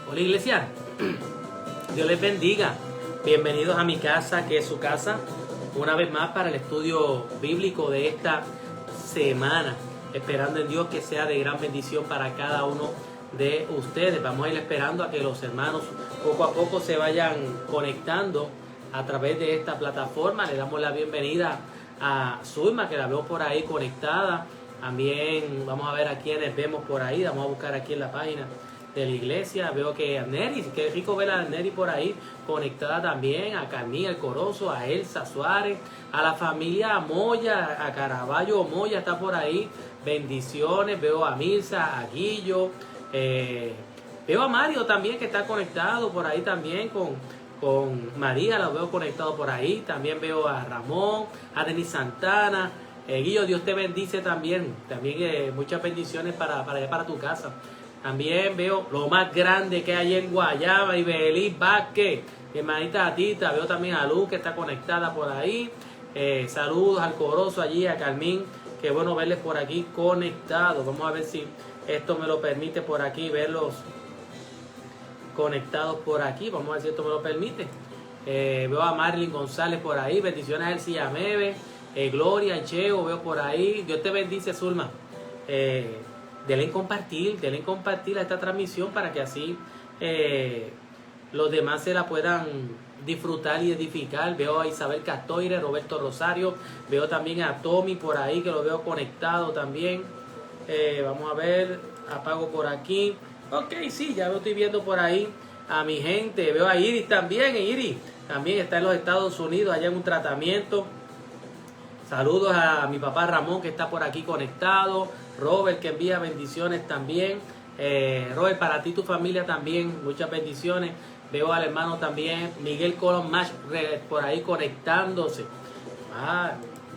Hola iglesia, Dios les bendiga. Bienvenidos a mi casa, que es su casa, una vez más para el estudio bíblico de esta semana. Esperando en Dios que sea de gran bendición para cada uno de ustedes. Vamos a ir esperando a que los hermanos poco a poco se vayan conectando a través de esta plataforma. Le damos la bienvenida a Zulma, que la veo por ahí conectada. También vamos a ver a quienes vemos por ahí. Vamos a buscar aquí en la página de la iglesia. Veo que a Neri, qué rico ver a Neri por ahí conectada también, a Carmín El Corozo, a Elsa Suárez, a la familia Moya, a Caraballo Moya está por ahí. Bendiciones. Veo a Mirza, a Guillo, veo a Mario también, que está conectado por ahí también con María, lo veo conectado por ahí. También veo a Ramón, a Denis Santana. Guillo, Dios te bendice también. También muchas bendiciones para allá, para tu casa. También veo lo más grande que hay en Guayaba, y Belis Vázquez, mi hermanita Tita. Veo también a Luz, que está conectada por ahí. Saludos al Corozo allí, a Carmín. Qué bueno verles por aquí conectados. Vamos a ver si esto me lo permite por aquí, verlos conectados por aquí. Vamos a ver si esto me lo permite. Veo a Marlin González por ahí. Bendiciones a Elsie Ameve, Gloria, Cheo, veo por ahí. Dios te bendice, Zulma. Denle en compartir a esta transmisión para que así los demás se la puedan disfrutar y edificar. Veo a Isabel Castoire, Roberto Rosario, veo también a Tommy por ahí, que lo veo conectado también. Vamos a ver, apago por aquí. Ok, sí, ya lo estoy viendo por ahí a mi gente. Veo a Iris también, Iris también está en los Estados Unidos, allá en un tratamiento. Saludos a mi papá Ramón, que está por aquí conectado. Robert, que envía bendiciones también. Robert, para ti y tu familia también, muchas bendiciones. Veo al hermano también, Miguel Colón Mash, por ahí conectándose.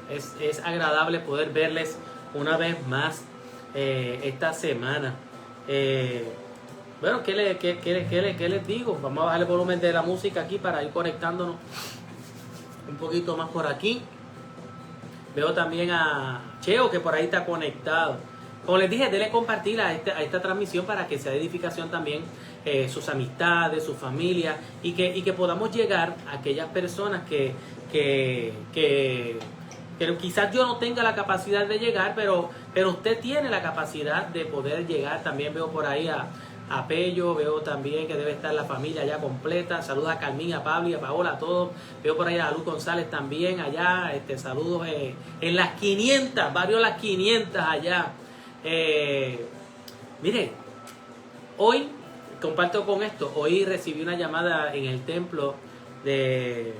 Es agradable poder verles una vez más esta semana. Bueno, ¿qué les digo? Vamos a bajar el volumen de la música aquí para ir conectándonos un poquito más por aquí. Veo también a Cheo, que por ahí está conectado. Como les dije, denle compartir a esta transmisión para que sea de edificación también sus amistades, su familia, y que podamos llegar a aquellas personas que quizás yo no tenga la capacidad de llegar, pero usted tiene la capacidad de poder llegar. También veo por ahí a Pello, veo también que debe estar la familia ya completa. Saludos a Carmín, a Pablo y a Paola, a todos. Veo por ahí a Luz González también allá. Saludos en las 500, varios las 500 allá. Mire, hoy comparto con esto. Hoy recibí una llamada en el templo de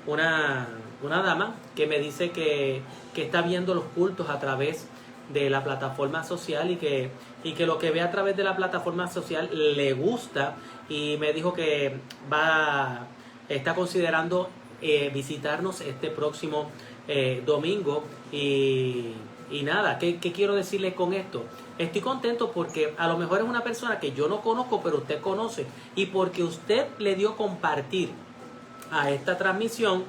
una dama que me dice que está viendo los cultos a través de la plataforma social y que lo que ve a través de la plataforma social le gusta, y me dijo que está considerando visitarnos este próximo domingo. Y nada, ¿qué quiero decirle con esto? Estoy contento porque a lo mejor es una persona que yo no conozco, pero usted conoce, y porque usted le dio compartir a esta transmisión,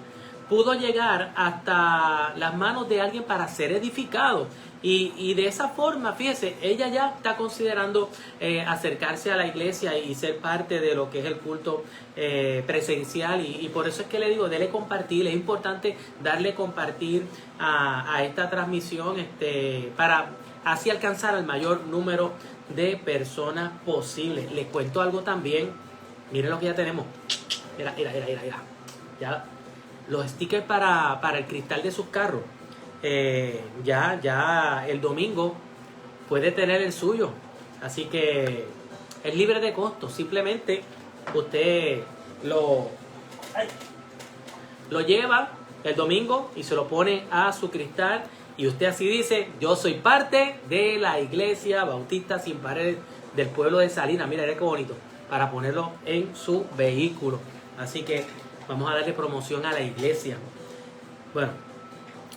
pudo llegar hasta las manos de alguien para ser edificado. Y de esa forma, fíjese, ella ya está considerando acercarse a la iglesia y ser parte de lo que es el culto presencial. Y por eso es que le digo, dele compartir. Es importante darle compartir a esta transmisión para así alcanzar al mayor número de personas posible. Les cuento algo también. Miren lo que ya tenemos. Mira. Ya los stickers para el cristal de sus carros. Ya el domingo puede tener el suyo, así que es libre de costo. Simplemente usted lo lleva el domingo y se lo pone a su cristal, y usted así dice: yo soy parte de la Iglesia Bautista Sin Paredes del pueblo de Salinas. Mira qué bonito, para ponerlo en su vehículo. Así que vamos a darle promoción a la iglesia. Bueno,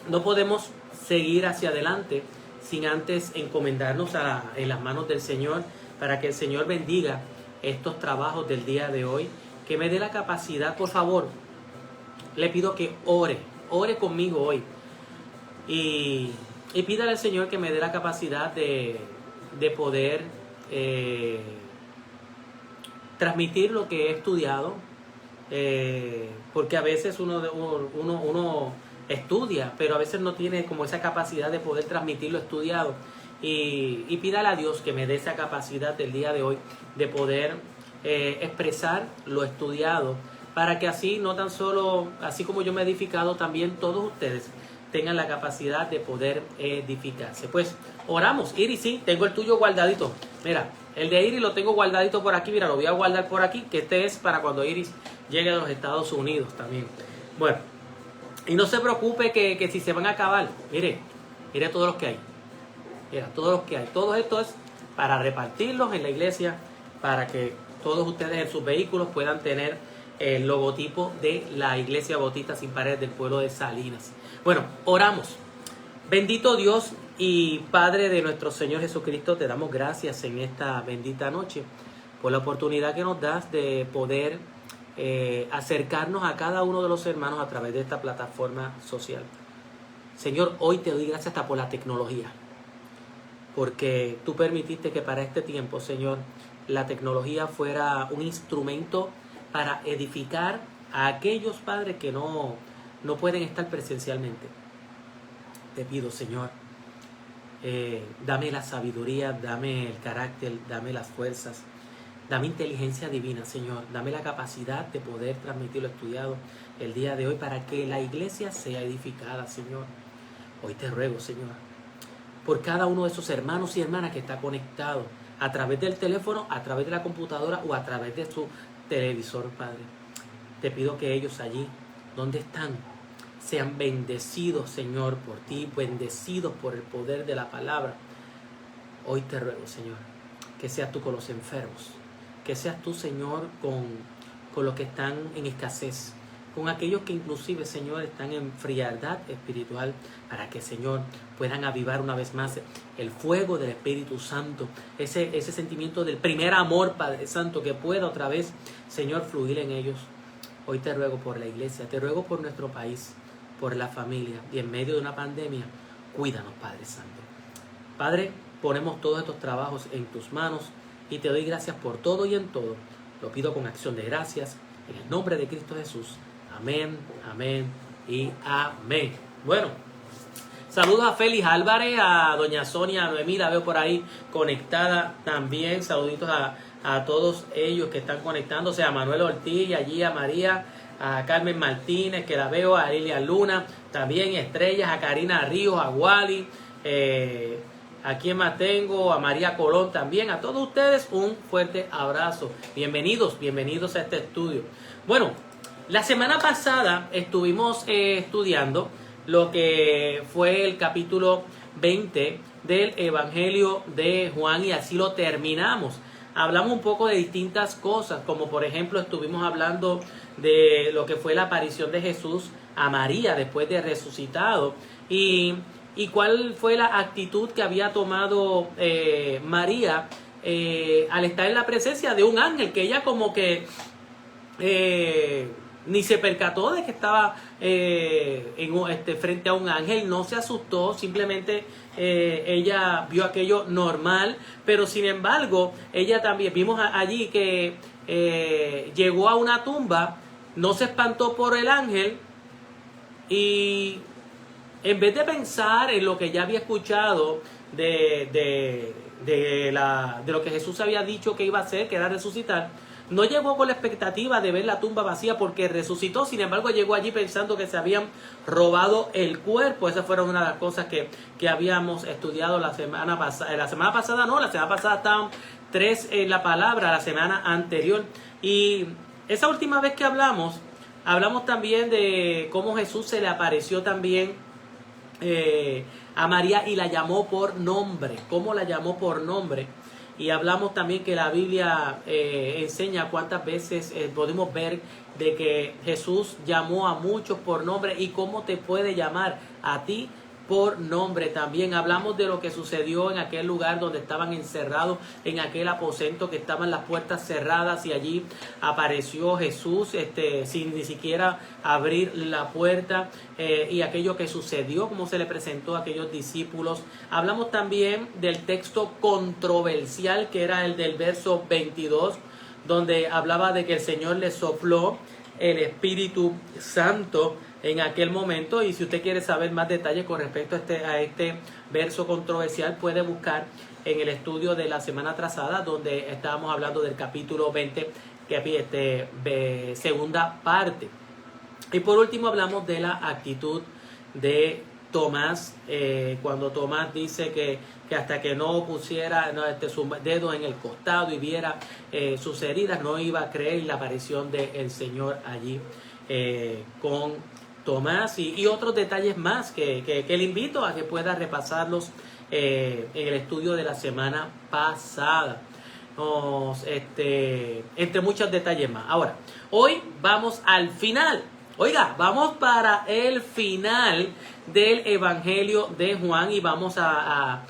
no podemos seguir hacia adelante sin antes encomendarnos en las manos del Señor, para que el Señor bendiga estos trabajos del día de hoy, que me dé la capacidad. Por favor, le pido que ore conmigo hoy, y pídale al Señor que me dé la capacidad de poder transmitir lo que he estudiado, porque a veces uno estudia, pero a veces no tiene como esa capacidad de poder transmitir lo estudiado. Y pídale a Dios que me dé esa capacidad del día de hoy de poder expresar lo estudiado, para que así, no tan solo, así como yo me he edificado, también todos ustedes tengan la capacidad de poder edificarse. Pues oramos. Iris, sí, tengo el tuyo guardadito. Mira, el de Iris lo tengo guardadito por aquí. Mira, lo voy a guardar por aquí, que este es para cuando Iris llegue a los Estados Unidos también. Bueno, y no se preocupe que si se van a acabar, mire todos los que hay. Mira, todos los que hay. Todo esto es para repartirlos en la iglesia, para que todos ustedes en sus vehículos puedan tener el logotipo de la Iglesia Bautista Sin Paredes del pueblo de Salinas. Bueno, oramos. Bendito Dios y Padre de nuestro Señor Jesucristo, te damos gracias en esta bendita noche por la oportunidad que nos das de poder acercarnos a cada uno de los hermanos a través de esta plataforma social. Señor, hoy te doy gracias hasta por la tecnología, porque tú permitiste que para este tiempo, Señor, la tecnología fuera un instrumento para edificar a aquellos padres que no pueden estar presencialmente. Te pido, Señor, dame la sabiduría, dame el carácter, dame las fuerzas, dame inteligencia divina, Señor. Dame la capacidad de poder transmitir lo estudiado el día de hoy para que la iglesia sea edificada, Señor. Hoy te ruego, Señor, por cada uno de esos hermanos y hermanas que está conectado a través del teléfono, a través de la computadora o a través de su televisor, Padre. Te pido que ellos allí, donde están, sean bendecidos, Señor, por ti, bendecidos por el poder de la palabra. Hoy te ruego, Señor, que seas tú con los enfermos, que seas tú, Señor, con los que están en escasez, con aquellos que inclusive, Señor, están en frialdad espiritual, para que, Señor, puedan avivar una vez más el fuego del Espíritu Santo, ese sentimiento del primer amor, Padre Santo, que pueda otra vez, Señor, fluir en ellos. Hoy te ruego por la iglesia, te ruego por nuestro país, por la familia, y en medio de una pandemia, cuídanos, Padre Santo. Padre, ponemos todos estos trabajos en tus manos y te doy gracias por todo y en todo. Lo pido con acción de gracias, en el nombre de Cristo Jesús. Amén, amén y amén. Bueno, saludos a Félix Álvarez, a doña Sonia Noemí, la veo por ahí conectada también. Saluditos a todos ellos que están conectándose, a Manuel Ortiz, allí a María, a Carmen Martínez, que la veo, a Lilia Luna, también Estrellas, a Karina Ríos, a Wally, a quien más tengo, a María Colón también. A todos ustedes un fuerte abrazo. Bienvenidos a este estudio. Bueno, la semana pasada estuvimos estudiando lo que fue el capítulo 20 del Evangelio de Juan y así lo terminamos. Hablamos un poco de distintas cosas, como por ejemplo estuvimos hablando de lo que fue la aparición de Jesús a María después de resucitado y cuál fue la actitud que había tomado María al estar en la presencia de un ángel, que ella como que ni se percató de que estaba frente a un ángel, no se asustó, simplemente ella vio aquello normal, pero sin embargo, ella también, vimos allí que llegó a una tumba, no se espantó por el ángel y en vez de pensar en lo que ya había escuchado de lo que Jesús había dicho que iba a hacer, que era resucitar, no llegó con la expectativa de ver la tumba vacía porque resucitó. Sin embargo, llegó allí pensando que se habían robado el cuerpo. Esas fueron una de las cosas que habíamos estudiado la semana pasada. La semana pasada estaban 3 en la palabra, la semana anterior. Y esa última vez que hablamos también de cómo Jesús se le apareció también a María y la llamó por nombre. ¿Cómo la llamó por nombre? Y hablamos también que la Biblia enseña cuántas veces podemos ver de que Jesús llamó a muchos por nombre y cómo te puede llamar a ti por nombre. También hablamos de lo que sucedió en aquel lugar donde estaban encerrados, en aquel aposento que estaban las puertas cerradas y allí apareció Jesús sin ni siquiera abrir la puerta y aquello que sucedió, cómo se le presentó a aquellos discípulos. Hablamos también del texto controversial que era el del verso 22, donde hablaba de que el Señor le sopló el Espíritu Santo en aquel momento. Y si usted quiere saber más detalles con respecto a este verso controversial, puede buscar en el estudio de la semana atrasada, donde estábamos hablando del capítulo 20, que segunda parte. Y por último hablamos de la actitud de Tomás, cuando Tomás dice que hasta que no pusiera sus dedos en el costado y viera sus heridas, no iba a creer en la aparición del Señor allí con Tomás, y otros detalles más que le invito a que pueda repasarlos en el estudio de la semana pasada. Entre muchos detalles más. Ahora, hoy vamos al final. Oiga, vamos para el final del Evangelio de Juan y vamos a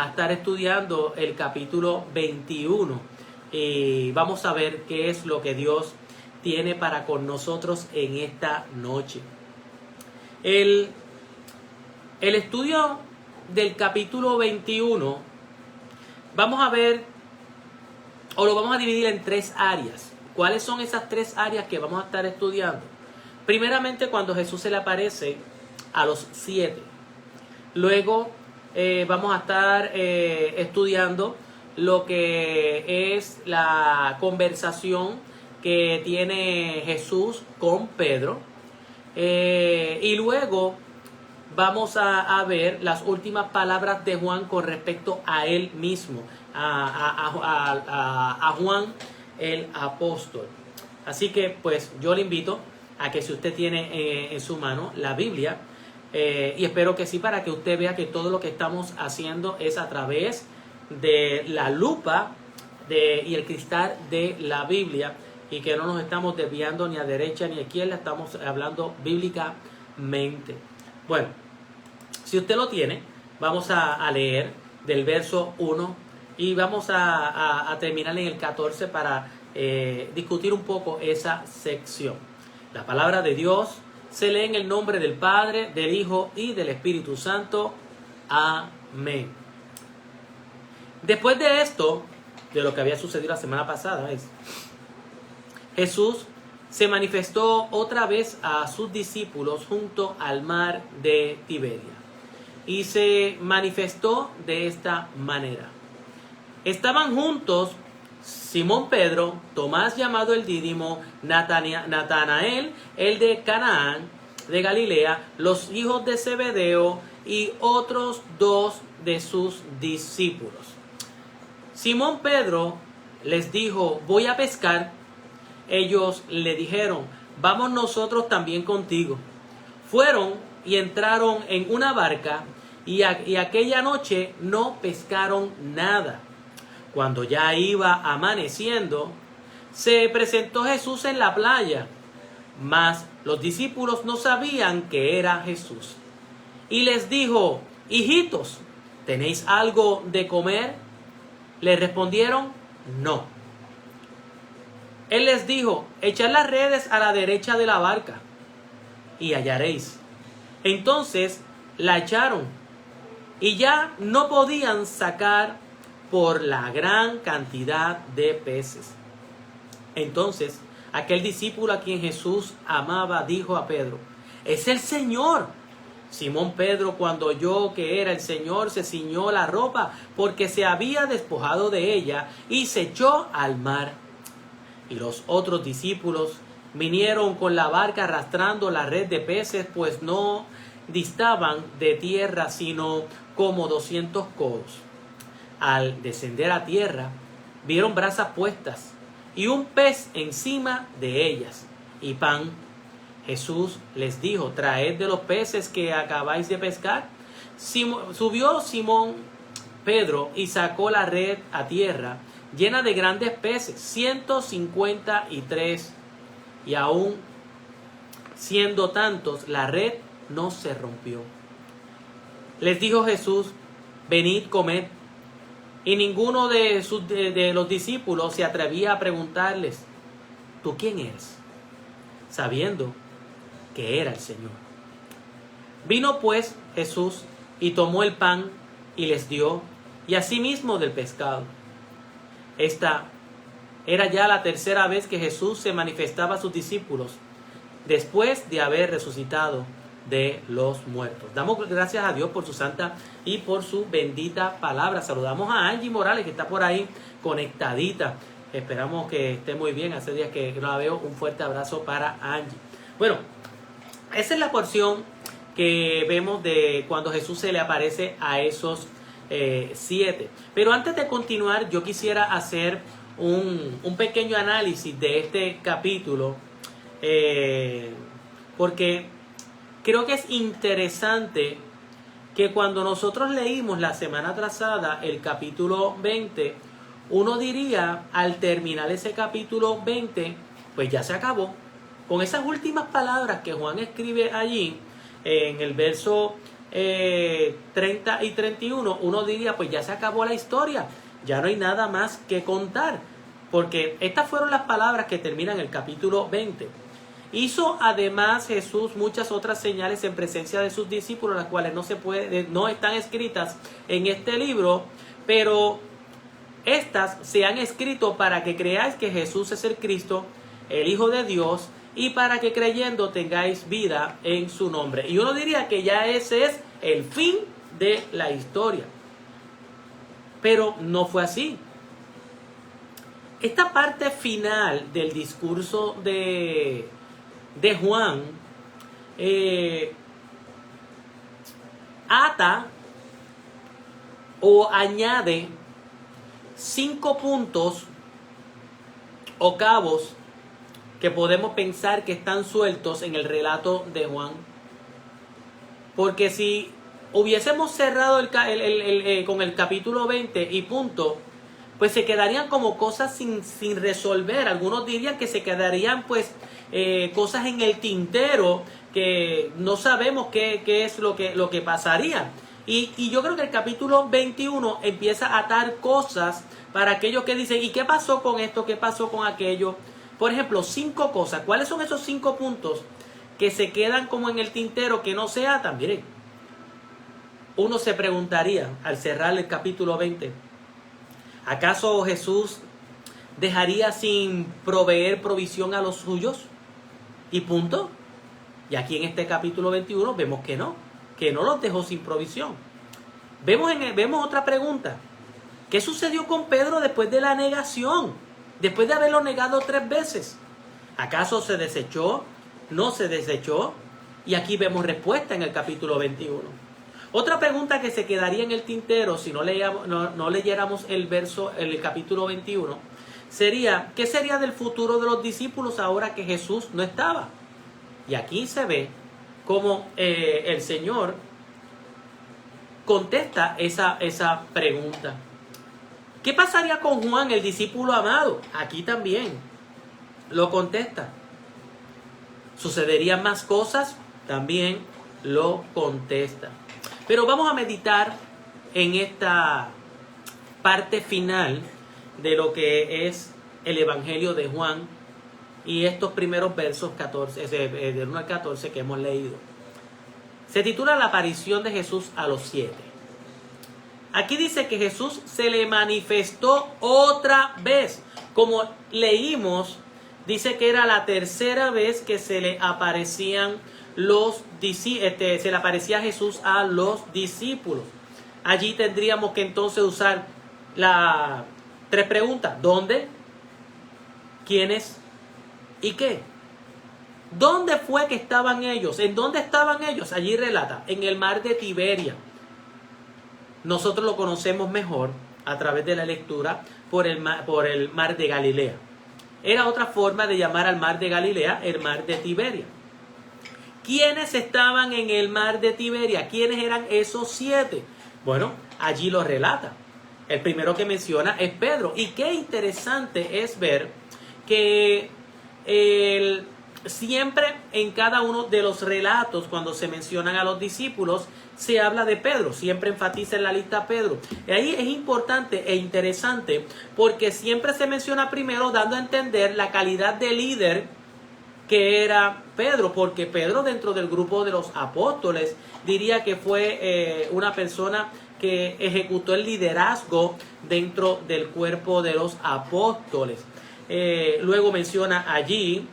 estar estudiando el capítulo 21 y vamos a ver qué es lo que Dios tiene para con nosotros en esta noche. El estudio del capítulo 21 vamos a ver, o lo vamos a dividir en 3 áreas. ¿Cuáles son esas 3 áreas que vamos a estar estudiando? Primeramente, cuando Jesús se le aparece a los 7. Luego vamos a estar estudiando lo que es la conversación que tiene Jesús con Pedro. Y luego vamos a ver las últimas palabras de Juan con respecto a él mismo, a Juan el apóstol. Así que pues yo le invito a que si usted tiene en su mano la Biblia, y espero que sí, para que usted vea que todo lo que estamos haciendo es a través de la lupa y el cristal de la Biblia, y que no nos estamos desviando ni a derecha ni a izquierda, estamos hablando bíblicamente. Bueno, si usted lo tiene, vamos a leer del verso 1 y vamos a terminar en el 14 para discutir un poco esa sección. La palabra de Dios se lee en el nombre del Padre, del Hijo y del Espíritu Santo. Amén. Después de esto, de lo que había sucedido la semana pasada, Jesús se manifestó otra vez a sus discípulos junto al mar de Tiberia. Y se manifestó de esta manera. Estaban juntos Simón Pedro, Tomás llamado el Dídimo, Natanael, el de Canaán, de Galilea, los hijos de Zebedeo y otros 2 de sus discípulos. Simón Pedro les dijo: voy a pescar. Ellos le dijeron: vamos nosotros también contigo. Fueron y entraron en una barca y aquella noche no pescaron nada. Cuando ya iba amaneciendo, se presentó Jesús en la playa, mas los discípulos no sabían que era Jesús. Y les dijo: hijitos, ¿tenéis algo de comer? Le respondieron: no. Él les dijo: echad las redes a la derecha de la barca y hallaréis. Entonces la echaron y ya no podían sacar por la gran cantidad de peces. Entonces aquel discípulo a quien Jesús amaba dijo a Pedro: es el Señor. Simón Pedro, cuando oyó que era el Señor, se ciñó la ropa porque se había despojado de ella y se echó al mar. Y los otros discípulos vinieron con la barca arrastrando la red de peces, pues no distaban de tierra sino como 200 codos. Al descender a tierra, vieron brasas puestas y un pez encima de ellas y pan. Jesús les dijo: traed de los peces que acabáis de pescar. Subió Simón Pedro y sacó la red a tierra, llena de grandes peces, 153, y aún siendo tantos, la red no se rompió. Les dijo Jesús: venid, comed. Y ninguno de los discípulos se atrevía a preguntarles: ¿tú quién eres?, sabiendo que era el Señor. Vino pues Jesús y tomó el pan y les dio, y asimismo del pescado. Esta Era ya la tercera vez que Jesús se manifestaba a sus discípulos después de haber resucitado de los muertos. Damos gracias a Dios por su santa y por su bendita palabra. Saludamos a Angie Morales, que está por ahí conectadita. Esperamos que esté muy bien. Hace días que no la veo. Un fuerte abrazo para Angie. Bueno, esa es la porción que vemos de cuando Jesús se le aparece a esos 7. Pero antes de continuar, yo quisiera hacer un pequeño análisis de este capítulo, porque creo que es interesante que cuando nosotros leímos la semana atrasada el capítulo 20, uno diría, al terminar ese capítulo 20, pues ya se acabó. Con esas últimas palabras que Juan escribe allí, en el verso 30 y 31, uno diría, pues ya se acabó la historia, ya no hay nada más que contar, porque estas fueron las palabras que terminan el capítulo 20. Hizo además Jesús muchas otras señales en presencia de sus discípulos, las cuales no están escritas en este libro, pero estas se han escrito para que creáis que Jesús es el Cristo, el Hijo de Dios, y para que creyendo tengáis vida en su nombre. Y uno diría que ya ese es el fin de la historia. Pero no fue así. Esta parte final del discurso de Juan ata o añade 5 puntos o cabos que podemos pensar que están sueltos en el relato de Juan. Porque si hubiésemos cerrado con el capítulo 20 y punto, pues se quedarían como cosas sin resolver. Algunos dirían que se quedarían pues cosas en el tintero que no sabemos qué es lo que pasaría. Y yo creo que el capítulo 21 empieza a atar cosas para aquellos que dicen, ¿y qué pasó con esto? ¿Qué pasó con aquello? Por ejemplo, 5 cosas. ¿Cuáles son esos 5 puntos que se quedan como en el tintero, que no se atan? Miren, uno se preguntaría al cerrar el capítulo 20, ¿acaso Jesús dejaría sin proveer provisión a los suyos? Y punto. Y aquí en este capítulo 21 vemos que no los dejó sin provisión. Vemos otra pregunta. ¿Qué sucedió con Pedro después de la negación? Después de haberlo negado 3 veces. ¿Acaso se desechó? ¿No se desechó? Y aquí vemos respuesta en el capítulo 21. Otra pregunta que se quedaría en el tintero si no leyéramos el capítulo 21 sería, ¿qué sería del futuro de los discípulos ahora que Jesús no estaba? Y aquí se ve cómo el Señor contesta esa pregunta. ¿Qué pasaría con Juan, el discípulo amado? Aquí también lo contesta. ¿Sucederían más cosas? También lo contesta. Pero vamos a meditar en esta parte final de lo que es el Evangelio de Juan y estos primeros versos 14, del 1 al 14 que hemos leído. Se titula La aparición de Jesús a los 7. Aquí dice que Jesús se le manifestó otra vez. Como leímos, dice que era la tercera vez que se le aparecía Jesús a los discípulos. Allí tendríamos que entonces usar las 3 preguntas. ¿Dónde? ¿Quiénes? ¿Y qué? ¿Dónde fue que estaban ellos? ¿En dónde estaban ellos? Allí relata, en el mar de Tiberia. Nosotros lo conocemos mejor a través de la lectura por el mar de Galilea. Era otra forma de llamar al mar de Galilea, el mar de Tiberia. ¿Quiénes estaban en el mar de Tiberia? ¿Quiénes eran esos 7? Bueno, allí lo relata. El primero que menciona es Pedro. Y qué interesante es ver que siempre en cada uno de los relatos, cuando se mencionan a los discípulos, se habla de Pedro, siempre enfatiza en la lista Pedro. Y ahí es importante e interesante porque siempre se menciona primero dando a entender la calidad de líder que era Pedro, porque Pedro dentro del grupo de los apóstoles diría que fue una persona que ejecutó el liderazgo dentro del cuerpo de los apóstoles. Luego menciona allí,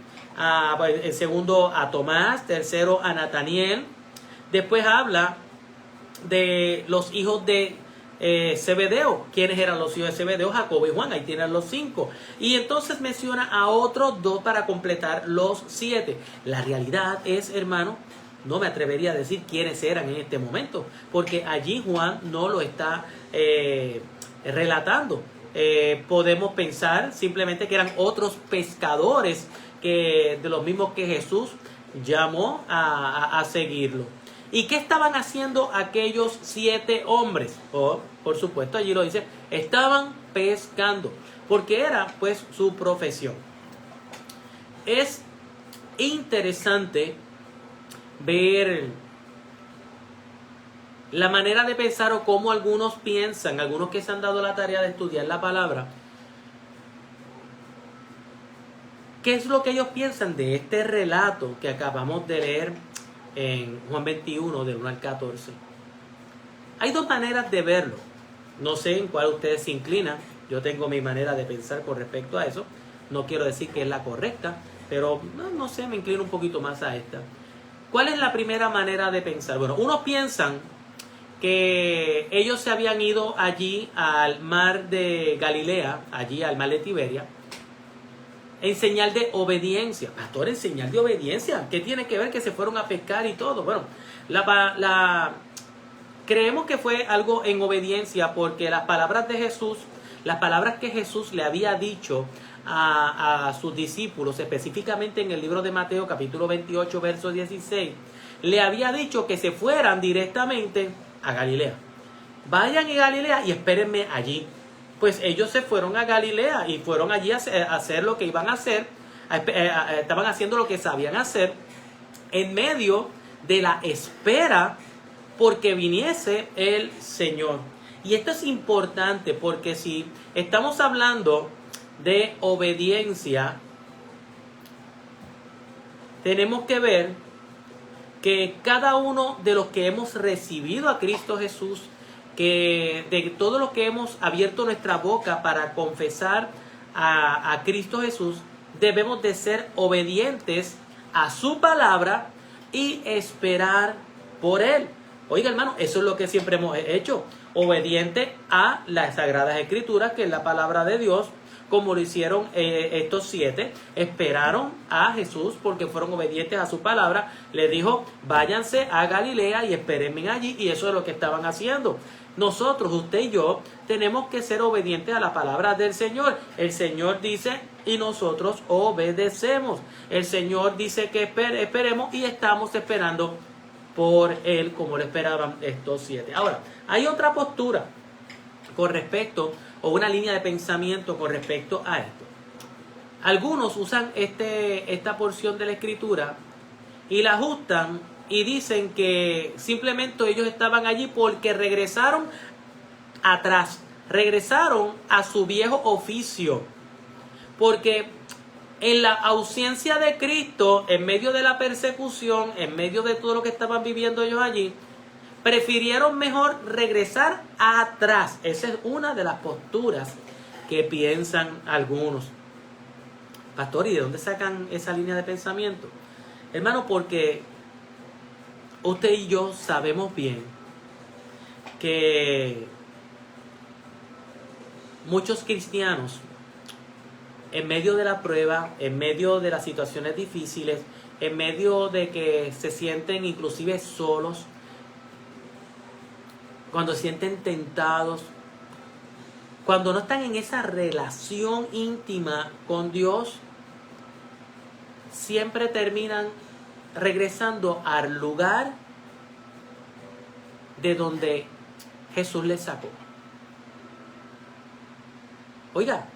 el segundo a Tomás, tercero a Nataniel. Después habla de los hijos de Zebedeo. ¿Quiénes eran los hijos de Zebedeo? Jacobo y Juan. Ahí tienen los 5. Y entonces menciona a otros 2 para completar los 7. La realidad es, hermano, no me atrevería a decir quiénes eran en este momento, porque allí Juan no lo está relatando. Podemos pensar simplemente que eran otros pescadores de los mismos que Jesús llamó a seguirlo. ¿Y qué estaban haciendo aquellos 7 hombres? Por supuesto, allí lo dice, estaban pescando, porque era pues su profesión. Es interesante ver la manera de pensar o cómo algunos piensan, algunos que se han dado la tarea de estudiar la palabra, qué es lo que ellos piensan de este relato que acabamos de leer en Juan 21, del 1 al 14. Hay 2 maneras de verlo. No sé en cuál ustedes se inclinan. Yo tengo mi manera de pensar con respecto a eso. No quiero decir que es la correcta, pero no sé, me inclino un poquito más a esta. ¿Cuál es la primera manera de pensar? Bueno, unos piensan que ellos se habían ido allí al mar de Galilea, allí al mar de Tiberia, en señal de obediencia. Pastor, en señal de obediencia. ¿Qué tiene que ver que se fueron a pescar y todo? Bueno, creemos que fue algo en obediencia porque las palabras de Jesús, las palabras que Jesús le había dicho a sus discípulos, específicamente en el libro de Mateo, capítulo 28, verso 16, le había dicho que se fueran directamente a Galilea. Vayan a Galilea y espérenme allí. Pues ellos se fueron a Galilea y fueron allí a hacer lo que iban a hacer. Estaban haciendo lo que sabían hacer en medio de la espera porque viniese el Señor. Y esto es importante porque si estamos hablando de obediencia, tenemos que ver que cada uno de los que hemos recibido a Cristo Jesús, que de todos los que hemos abierto nuestra boca para confesar a Cristo Jesús, debemos de ser obedientes a su palabra y esperar por Él. Oiga, hermano, eso es lo que siempre hemos hecho, obediente a las Sagradas Escrituras, que es la palabra de Dios, como lo hicieron estos 7, esperaron a Jesús porque fueron obedientes a su palabra. Le dijo, váyanse a Galilea y espérenme allí, y eso es lo que estaban haciendo. Nosotros, usted y yo, tenemos que ser obedientes a la palabra del Señor. El Señor dice y nosotros obedecemos. El Señor dice que esperemos y estamos esperando por Él como lo esperaban estos 7. Ahora, hay otra postura con respecto, o una línea de pensamiento con respecto a esto. Algunos usan esta porción de la Escritura y la ajustan y dicen que simplemente ellos estaban allí porque regresaron atrás, regresaron a su viejo oficio, porque en la ausencia de Cristo, en medio de la persecución, en medio de todo lo que estaban viviendo ellos allí, prefirieron mejor regresar atrás. Esa es una de las posturas que piensan algunos. Pastor, ¿y de dónde sacan esa línea de pensamiento? Hermano, porque usted y yo sabemos bien que muchos cristianos, en medio de la prueba, en medio de las situaciones difíciles, en medio de que se sienten inclusive solos, cuando se sienten tentados, cuando no están en esa relación íntima con Dios, siempre terminan regresando al lugar de donde Jesús les sacó. Oiga,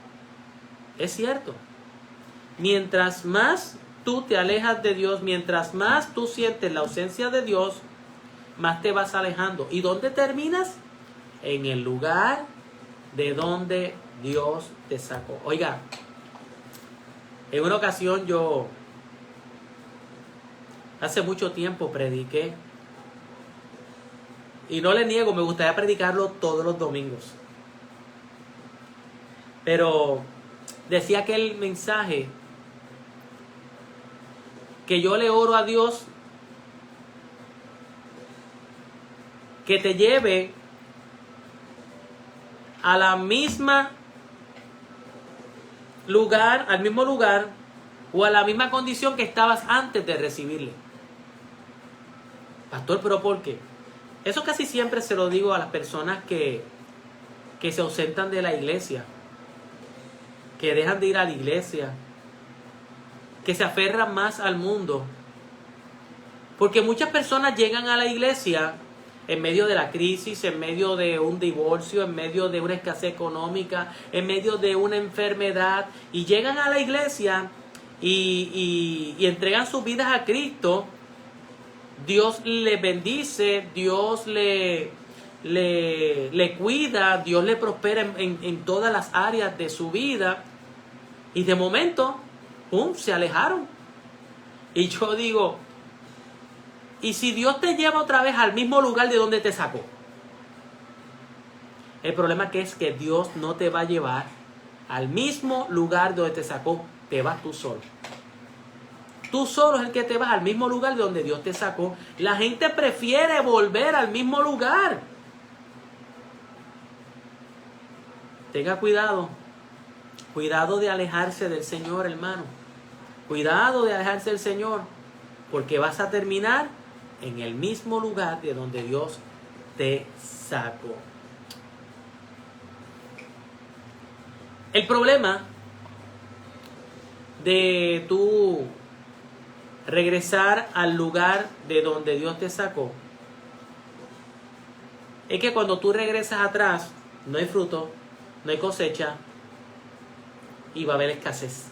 es cierto. Mientras más tú te alejas de Dios, mientras más tú sientes la ausencia de Dios, más te vas alejando. ¿Y dónde terminas? En el lugar de donde Dios te sacó. Oiga, en una ocasión yo, hace mucho tiempo prediqué, y no le niego, me gustaría predicarlo todos los domingos. Pero decía aquel mensaje que yo le oro a Dios que te lleve a la misma lugar, al mismo lugar o a la misma condición que estabas antes de recibirle. Pastor, ¿pero por qué? Eso casi siempre se lo digo a las personas que se ausentan de la iglesia, que dejan de ir a la iglesia, que se aferran más al mundo. Porque muchas personas llegan a la iglesia en medio de la crisis, en medio de un divorcio, en medio de una escasez económica, en medio de una enfermedad, y llegan a la iglesia y entregan sus vidas a Cristo. Dios le bendice, Dios le cuida, Dios le prospera en todas las áreas de su vida, y de momento, ¡pum!, se alejaron. Y yo digo, ¿y si Dios te lleva otra vez al mismo lugar de donde te sacó? El problema es que Dios no te va a llevar al mismo lugar donde te sacó, te vas tú solo. Tú solo es el que te vas al mismo lugar de donde Dios te sacó. La gente prefiere volver al mismo lugar. Tenga cuidado. Cuidado de alejarse del Señor, hermano. Cuidado de alejarse del Señor, porque vas a terminar en el mismo lugar de donde Dios te sacó. El problema de tú regresar al lugar de donde Dios te sacó es que cuando tú regresas atrás no hay fruto, no hay cosecha y va a haber escasez.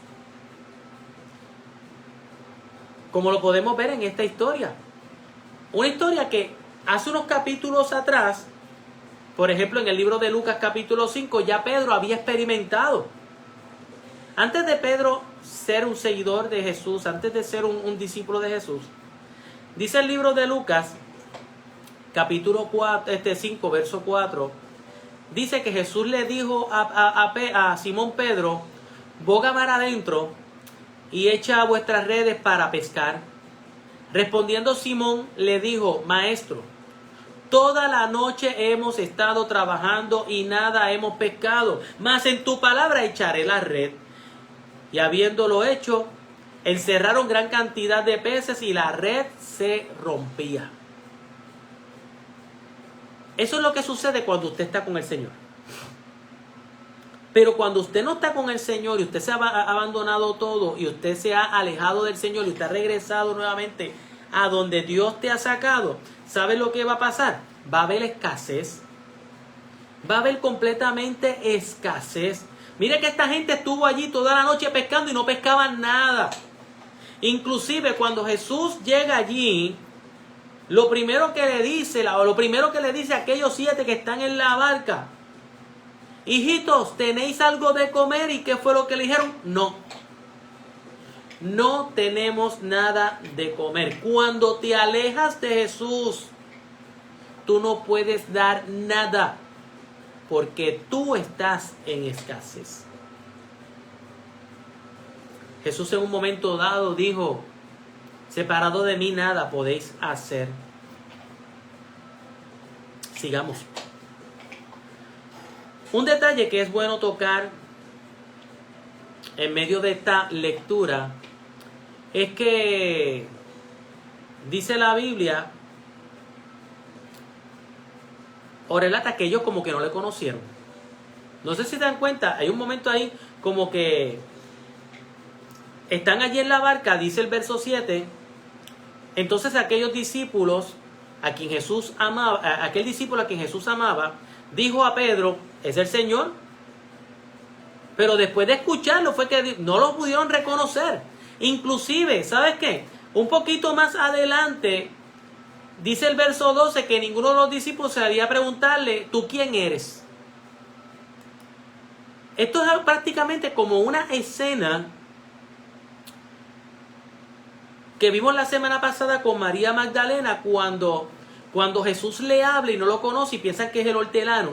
Como lo podemos ver en esta historia. Una historia que hace unos capítulos atrás, por ejemplo en el libro de Lucas capítulo 5, ya Pedro había experimentado. Antes de Pedro ser un seguidor de Jesús, antes de ser un discípulo de Jesús, dice el libro de Lucas capítulo 5, verso 4, dice que Jesús le dijo a Simón Pedro, boga mar adentro y echa vuestras redes para pescar. Respondiendo Simón le dijo, Maestro, toda la noche hemos estado trabajando y nada hemos pescado, mas en tu palabra echaré la red. Y habiéndolo hecho, encerraron gran cantidad de peces y la red se rompía. Eso es lo que sucede cuando usted está con el Señor. Pero cuando usted no está con el Señor y usted se ha abandonado todo y usted se ha alejado del Señor y usted ha regresado nuevamente a donde Dios te ha sacado, ¿sabe lo que va a pasar? Va a haber escasez. Va a haber completamente escasez. Mire que esta gente estuvo allí toda la noche pescando y no pescaban nada. Inclusive cuando Jesús llega allí, lo primero que le dice a aquellos 7 que están en la barca, hijitos, ¿tenéis algo de comer? ¿Y qué fue lo que le dijeron? No. No tenemos nada de comer. Cuando te alejas de Jesús, tú no puedes dar nada, porque tú estás en escasez. Jesús en un momento dado dijo, separado de mí nada podéis hacer. Sigamos. Un detalle que es bueno tocar en medio de esta lectura es que dice la Biblia, o relata que ellos como que no le conocieron. No sé si se dan cuenta, hay un momento ahí como que están allí en la barca, dice el verso 7. Entonces aquellos discípulos a quien Jesús amaba, aquel discípulo a quien Jesús amaba, dijo a Pedro, ¿es el Señor? Pero después de escucharlo fue que no lo pudieron reconocer. Inclusive, ¿sabes qué? Un poquito más adelante dice el verso 12 que ninguno de los discípulos se había preguntarle, ¿tú quién eres? Esto es prácticamente como una escena que vimos la semana pasada con María Magdalena cuando Jesús le habla y no lo conoce y piensan que es el hortelano.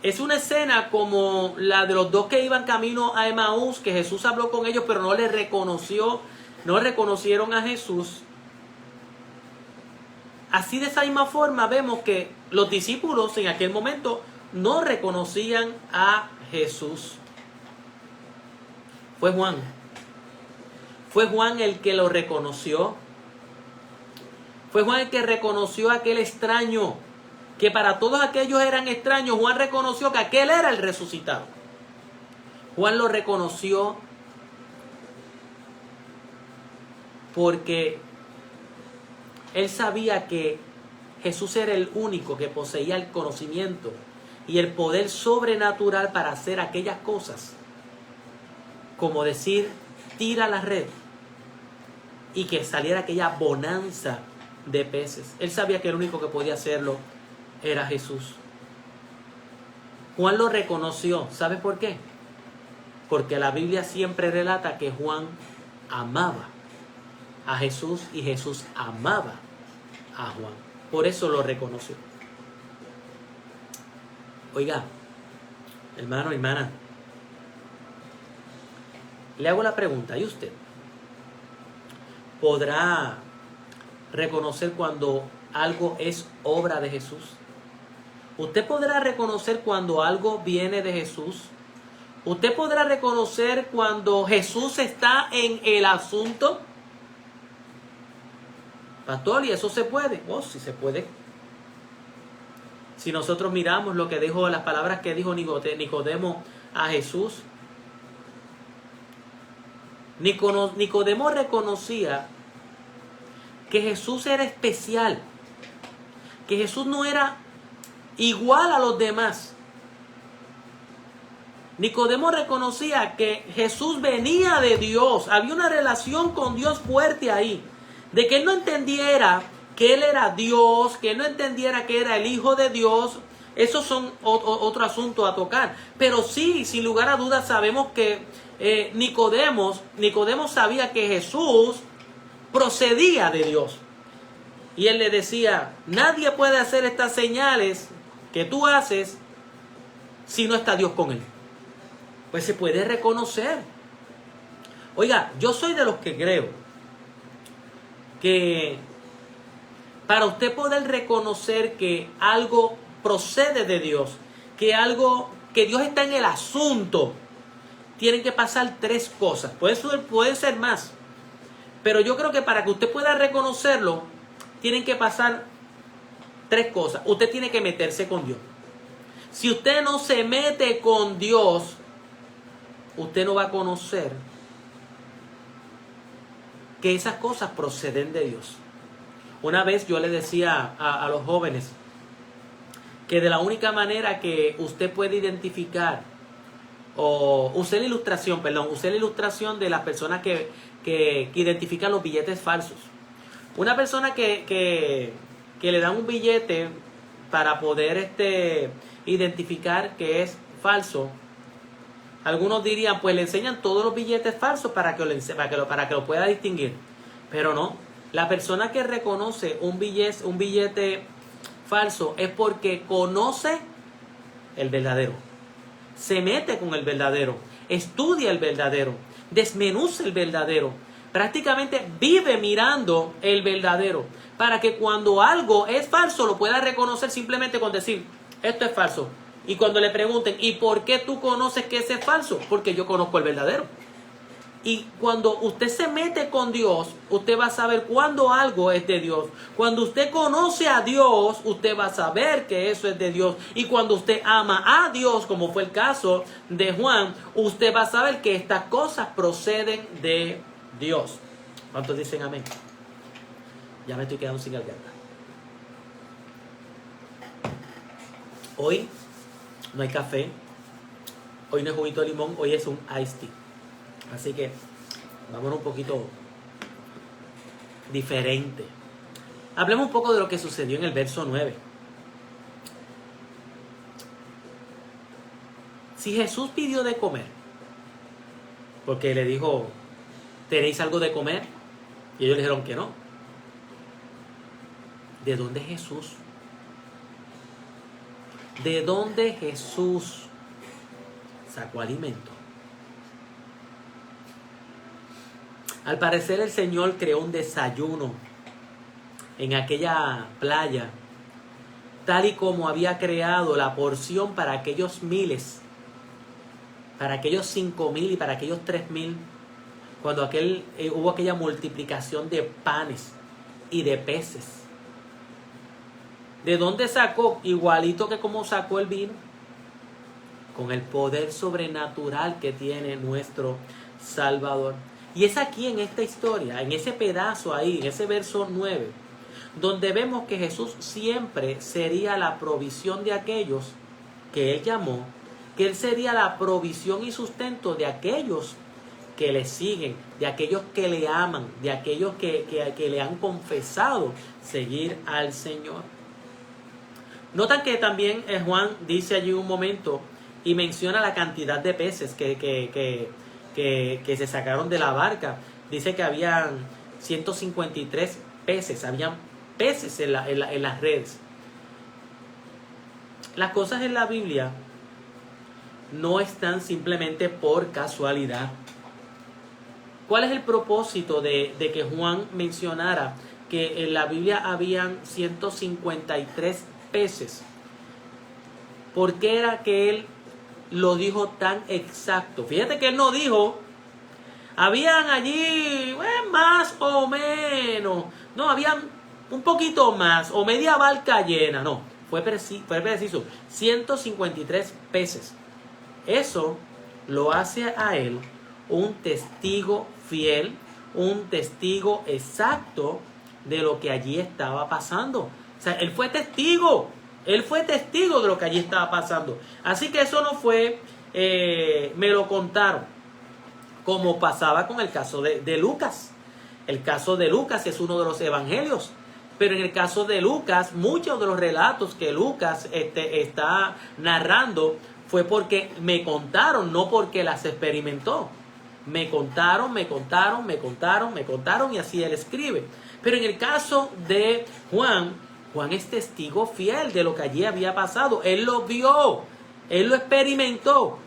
Es una escena como la de los dos que iban camino a Emaús, que Jesús habló con ellos, pero no les reconoció, no reconocieron a Jesús. Así de esa misma forma vemos que los discípulos en aquel momento no reconocían a Jesús. Fue Juan. Fue Juan el que lo reconoció. Fue Juan el que reconoció a aquel extraño, que para todos aquellos eran extraños. Juan reconoció que aquel era el resucitado. Juan lo reconoció porque él sabía que Jesús era el único que poseía el conocimiento y el poder sobrenatural para hacer aquellas cosas, como decir, tira la red y que saliera aquella bonanza de peces. Él sabía que el único que podía hacerlo era Jesús. Juan lo reconoció. ¿Sabe por qué? Porque la Biblia siempre relata que Juan amaba a Jesús y Jesús amaba a Juan. Por eso lo reconoció. Oiga, hermano, hermana, le hago la pregunta, ¿y usted podrá reconocer cuando algo es obra de Jesús? ¿Usted podrá reconocer cuando algo viene de Jesús? ¿Usted podrá reconocer cuando Jesús está en el asunto? Pastor, ¿y eso se puede? Oh, sí se puede. Si nosotros miramos lo que dijo, las palabras que dijo Nicodemo a Jesús, Nicodemo reconocía que Jesús era especial, que Jesús no era igual a los demás. Nicodemo reconocía que Jesús venía de Dios, había una relación con Dios fuerte ahí, de que él no entendiera que él era Dios, que él no entendiera que era el Hijo de Dios. Esos son otro asunto a tocar, pero sí, sin lugar a dudas sabemos que Nicodemo sabía que Jesús procedía de Dios. Y él le decía, nadie puede hacer estas señales que tú haces si no está Dios con él. Pues se puede reconocer. Oiga, yo soy de los que creo que para usted poder reconocer que algo procede de Dios, que Dios está en el asunto, tienen que pasar tres cosas. Puede ser más. Pero yo creo que para que usted pueda reconocerlo, tienen que pasar tres cosas. Usted tiene que meterse con Dios. Si usted no se mete con Dios, usted no va a conocer que esas cosas proceden de Dios. Una vez yo le decía a los jóvenes que de la única manera que usted puede identificar, o usé la ilustración de las personas que identifican los billetes falsos. Una persona que le dan un billete para poder identificar que es falso. Algunos dirían, pues le enseñan todos los billetes falsos para que lo pueda distinguir. Pero no, la persona que reconoce un billete falso es porque conoce el verdadero. Se mete con el verdadero, estudia el verdadero, desmenuza el verdadero. Prácticamente vive mirando el verdadero para que cuando algo es falso lo pueda reconocer simplemente con decir, esto es falso. Y cuando le pregunten, ¿y por qué tú conoces que ese es falso? Porque yo conozco el verdadero. Y cuando usted se mete con Dios, usted va a saber cuándo algo es de Dios. Cuando usted conoce a Dios, usted va a saber que eso es de Dios. Y cuando usted ama a Dios, como fue el caso de Juan, usted va a saber que estas cosas proceden de Dios. ¿Cuántos dicen amén? Ya me estoy quedando sin garganta. Hoy no hay café, hoy no es juguito de limón, hoy es un iced tea. Así que vámonos un poquito diferente. Hablemos un poco de lo que sucedió en el verso 9. Si Jesús pidió de comer, porque le dijo, ¿tenéis algo de comer? Y ellos le dijeron que no. ¿De dónde Jesús ¿De dónde Jesús sacó alimento? Al parecer el Señor creó un desayuno en aquella playa, tal y como había creado la porción para aquellos miles, para aquellos 5,000 y para aquellos 3,000, cuando hubo aquella multiplicación de panes y de peces. ¿De dónde sacó? Igualito que como sacó el vino, con el poder sobrenatural que tiene nuestro Salvador. Y es aquí en esta historia, en ese pedazo ahí, en ese verso 9, donde vemos que Jesús siempre sería la provisión de aquellos que Él llamó, que Él sería la provisión y sustento de aquellos que le siguen, de aquellos que le aman, de aquellos que le han confesado seguir al Señor. Notan que también Juan dice allí un momento y menciona la cantidad de peces que se sacaron de la barca. Dice que habían 153 peces, habían peces en las redes. Las cosas en la Biblia no están simplemente por casualidad. ¿Cuál es el propósito de que Juan mencionara que en la Biblia habían 153 peces? ¿Por qué era que él lo dijo tan exacto? Fíjate que él no dijo, habían allí más o menos. No, habían un poquito más o media barca llena. No, fue preciso. 153 peces. Eso lo hace a él un testigo fiel, un testigo exacto de lo que allí estaba pasando. O sea, él fue testigo de lo que allí estaba pasando. Así que eso no fue, me lo contaron, como pasaba con el caso de Lucas. El caso de Lucas es uno de los evangelios. Pero en el caso de Lucas, muchos de los relatos que Lucas está narrando fue porque me contaron, no porque las experimentó. Me contaron y así él escribe. Pero en el caso de Juan es testigo fiel de lo que allí había pasado. Él lo vio, él lo experimentó.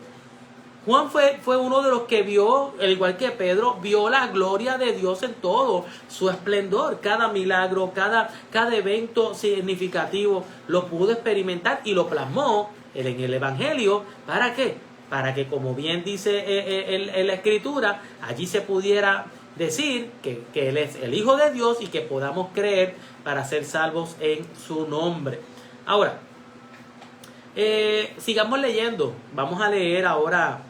Juan fue uno de los que vio, al igual que Pedro, vio la gloria de Dios en todo su esplendor. Cada milagro, cada evento significativo lo pudo experimentar y lo plasmó en el Evangelio. ¿Para qué? Para que, como bien dice en la Escritura, allí se pudiera decir que Él es el Hijo de Dios y que podamos creer para ser salvos en su nombre. Ahora, sigamos leyendo. Vamos a leer ahora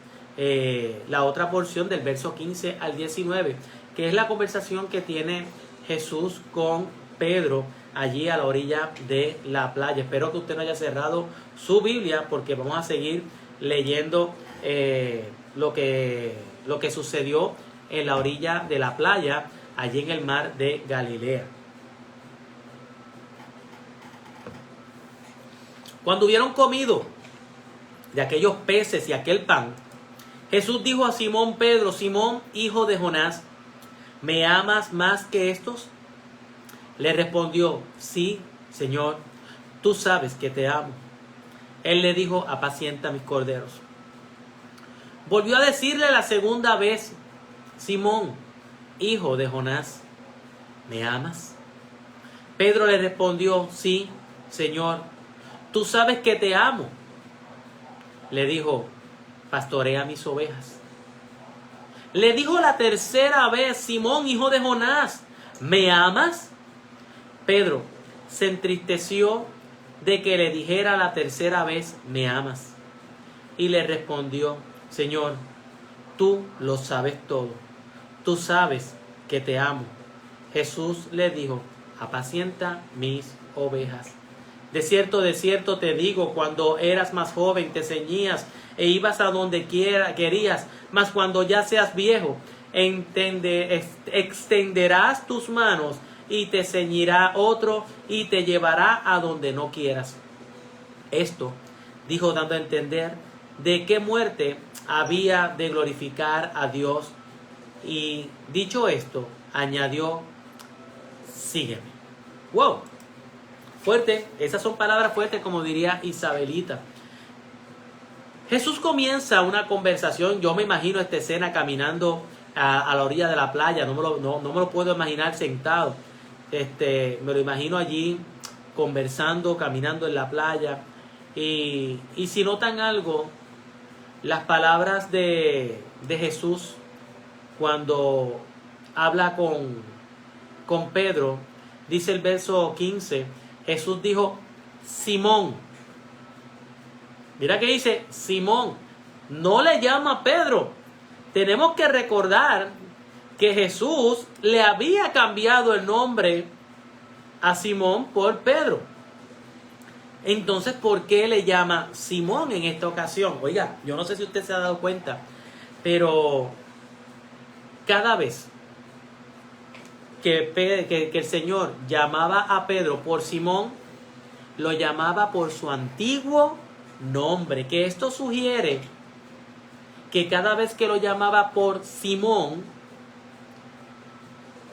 la otra porción del verso 15 al 19, que es la conversación que tiene Jesús con Pedro allí a la orilla de la playa. Espero que usted no haya cerrado su Biblia, porque vamos a seguir leyendo lo que sucedió en la orilla de la playa, allí en el mar de Galilea. Cuando hubieron comido de aquellos peces y aquel pan, Jesús dijo a Simón Pedro: Simón, hijo de Jonás, ¿me amas más que estos? Le respondió: sí, Señor, tú sabes que te amo. Él le dijo: apacienta mis corderos. Volvió a decirle la segunda vez: Simón, hijo de Jonás, ¿me amas? Pedro le respondió: sí, Señor, tú sabes que te amo. Le dijo: pastorea mis ovejas. Le dijo la tercera vez: Simón, hijo de Jonás, ¿me amas? Pedro se entristeció de que le dijera la tercera vez: ¿me amas? Y le respondió: Señor, tú lo sabes todo. Tú sabes que te amo. Jesús le dijo: apacienta mis ovejas. De cierto te digo, cuando eras más joven te ceñías e ibas a donde querías, mas cuando ya seas viejo, extenderás tus manos y te ceñirá otro y te llevará a donde no quieras. Esto dijo dando a entender de qué muerte había de glorificar a Dios. Y dicho esto, añadió: sígueme. ¡Wow! Fuerte, esas son palabras fuertes, como diría Isabelita. Jesús comienza una conversación. Yo me imagino esta escena caminando a la orilla de la playa. No me lo puedo imaginar sentado. Me lo imagino allí conversando, caminando en la playa. Y si notan algo, las palabras de Jesús cuando habla con Pedro, dice el verso 15, Jesús dijo, Simón. Mira que dice, Simón, no le llama Pedro. Tenemos que recordar que Jesús le había cambiado el nombre a Simón por Pedro. Entonces, ¿por qué le llama Simón en esta ocasión? Oiga, yo no sé si usted se ha dado cuenta, pero cada vez que el Señor llamaba a Pedro por Simón, lo llamaba por su antiguo nombre. Que esto sugiere que cada vez que lo llamaba por Simón,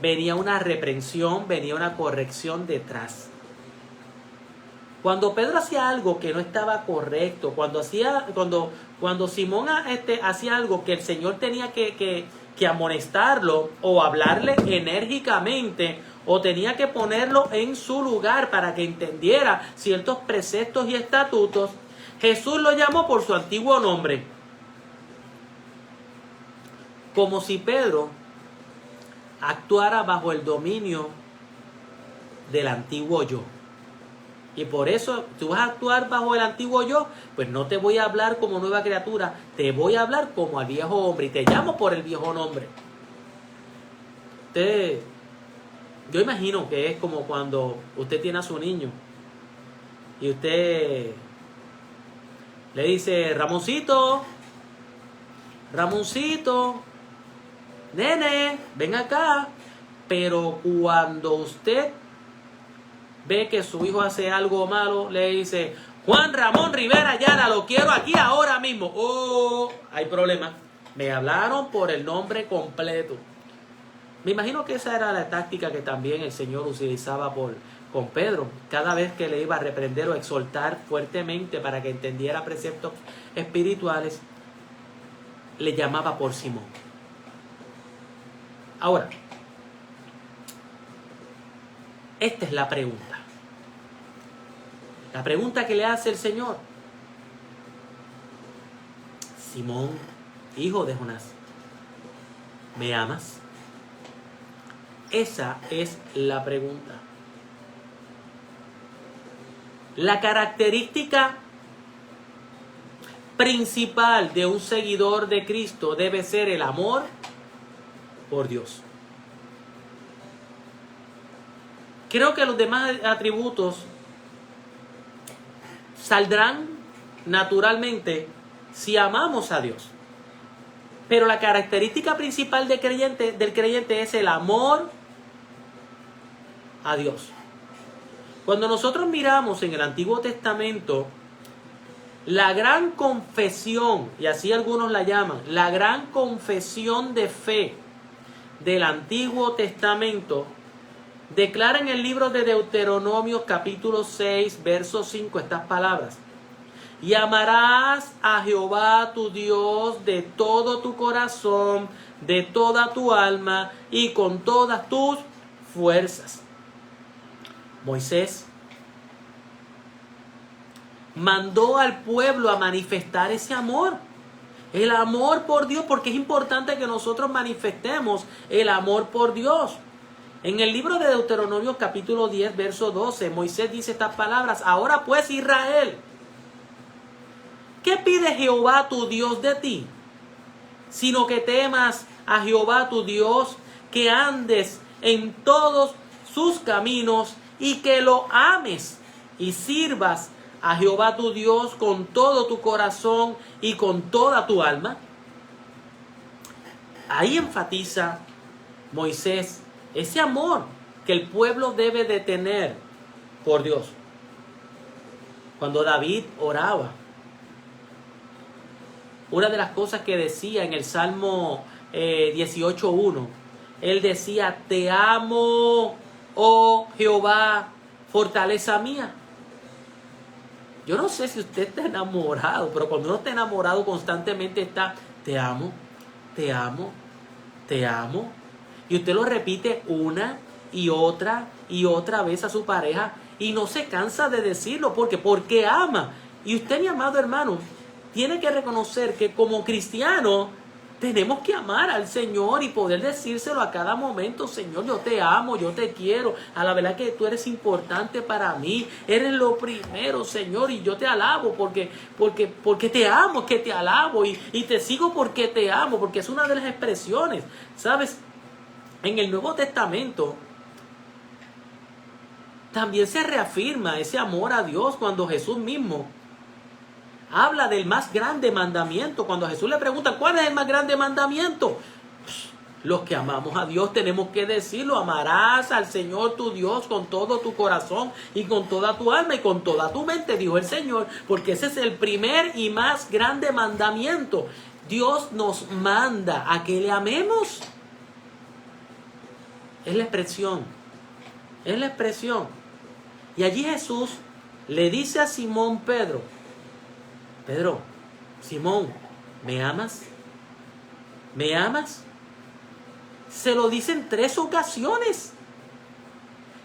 venía una reprensión, venía una corrección detrás. Cuando Pedro hacía algo que no estaba correcto, cuando Simón hacía algo que el Señor tenía que amonestarlo o hablarle enérgicamente o tenía que ponerlo en su lugar para que entendiera ciertos preceptos y estatutos, Jesús lo llamó por su antiguo nombre. Como si Pedro actuara bajo el dominio del antiguo yo. Y por eso tú vas a actuar bajo el antiguo yo, pues no te voy a hablar como nueva criatura, te voy a hablar como al viejo hombre y te llamo por el viejo nombre. Yo imagino que es como cuando usted tiene a su niño y usted le dice, Ramoncito, nene, ven acá. Pero cuando usted ve que su hijo hace algo malo, le dice, Juan Ramón Rivera Ayala, lo quiero aquí ahora mismo. Oh, hay problema. Me hablaron por el nombre completo. Me imagino que esa era la táctica que también el Señor utilizaba con Pedro. Cada vez que le iba a reprender o exhortar fuertemente para que entendiera preceptos espirituales, le llamaba por Simón. Ahora, esta es la pregunta. La pregunta que le hace el Señor. Simón, hijo de Jonás, ¿me amas? Esa es la pregunta. La característica principal de un seguidor de Cristo debe ser el amor por Dios. Creo que los demás atributos saldrán naturalmente si amamos a Dios. Pero la característica principal del creyente es el amor a Dios. Cuando nosotros miramos en el Antiguo Testamento, la gran confesión, y así algunos la llaman, la gran confesión de fe del Antiguo Testamento, declara en el libro de Deuteronomio capítulo 6, verso 5 estas palabras. Y amarás a Jehová tu Dios de todo tu corazón, de toda tu alma y con todas tus fuerzas. Moisés mandó al pueblo a manifestar ese amor. El amor por Dios, porque es importante que nosotros manifestemos el amor por Dios. En el libro de Deuteronomio capítulo 10, verso 12, Moisés dice estas palabras. Ahora pues, Israel, ¿qué pide Jehová tu Dios de ti? Sino que temas a Jehová tu Dios, que andes en todos sus caminos y que lo ames y sirvas a Jehová tu Dios con todo tu corazón y con toda tu alma. Ahí enfatiza Moisés ese amor que el pueblo debe de tener por Dios. Cuando David oraba, una de las cosas que decía en el Salmo 18:1, él decía, te amo, oh Jehová, fortaleza mía. Yo no sé si usted está enamorado, pero cuando uno está enamorado constantemente está, te amo, te amo, te amo. Y usted lo repite una y otra vez a su pareja y no se cansa de decirlo. Porque ama. Y usted, mi amado hermano, tiene que reconocer que como cristiano tenemos que amar al Señor y poder decírselo a cada momento. Señor, yo te amo, yo te quiero. A la verdad que tú eres importante para mí. Eres lo primero, Señor, y yo te alabo porque te amo, que te alabo y te sigo porque te amo, porque es una de las expresiones. ¿Sabes? En el Nuevo Testamento también se reafirma ese amor a Dios cuando Jesús mismo habla del más grande mandamiento. Cuando a Jesús le pregunta, ¿cuál es el más grande mandamiento? Los que amamos a Dios tenemos que decirlo. Amarás al Señor tu Dios con todo tu corazón y con toda tu alma y con toda tu mente, dijo el Señor, porque ese es el primer y más grande mandamiento. Dios nos manda a que le amemos. Es la expresión. Es la expresión. Y allí Jesús le dice a Simón Pedro, Pedro, Simón, ¿me amas? ¿Me amas? Se lo dice en 3 ocasiones.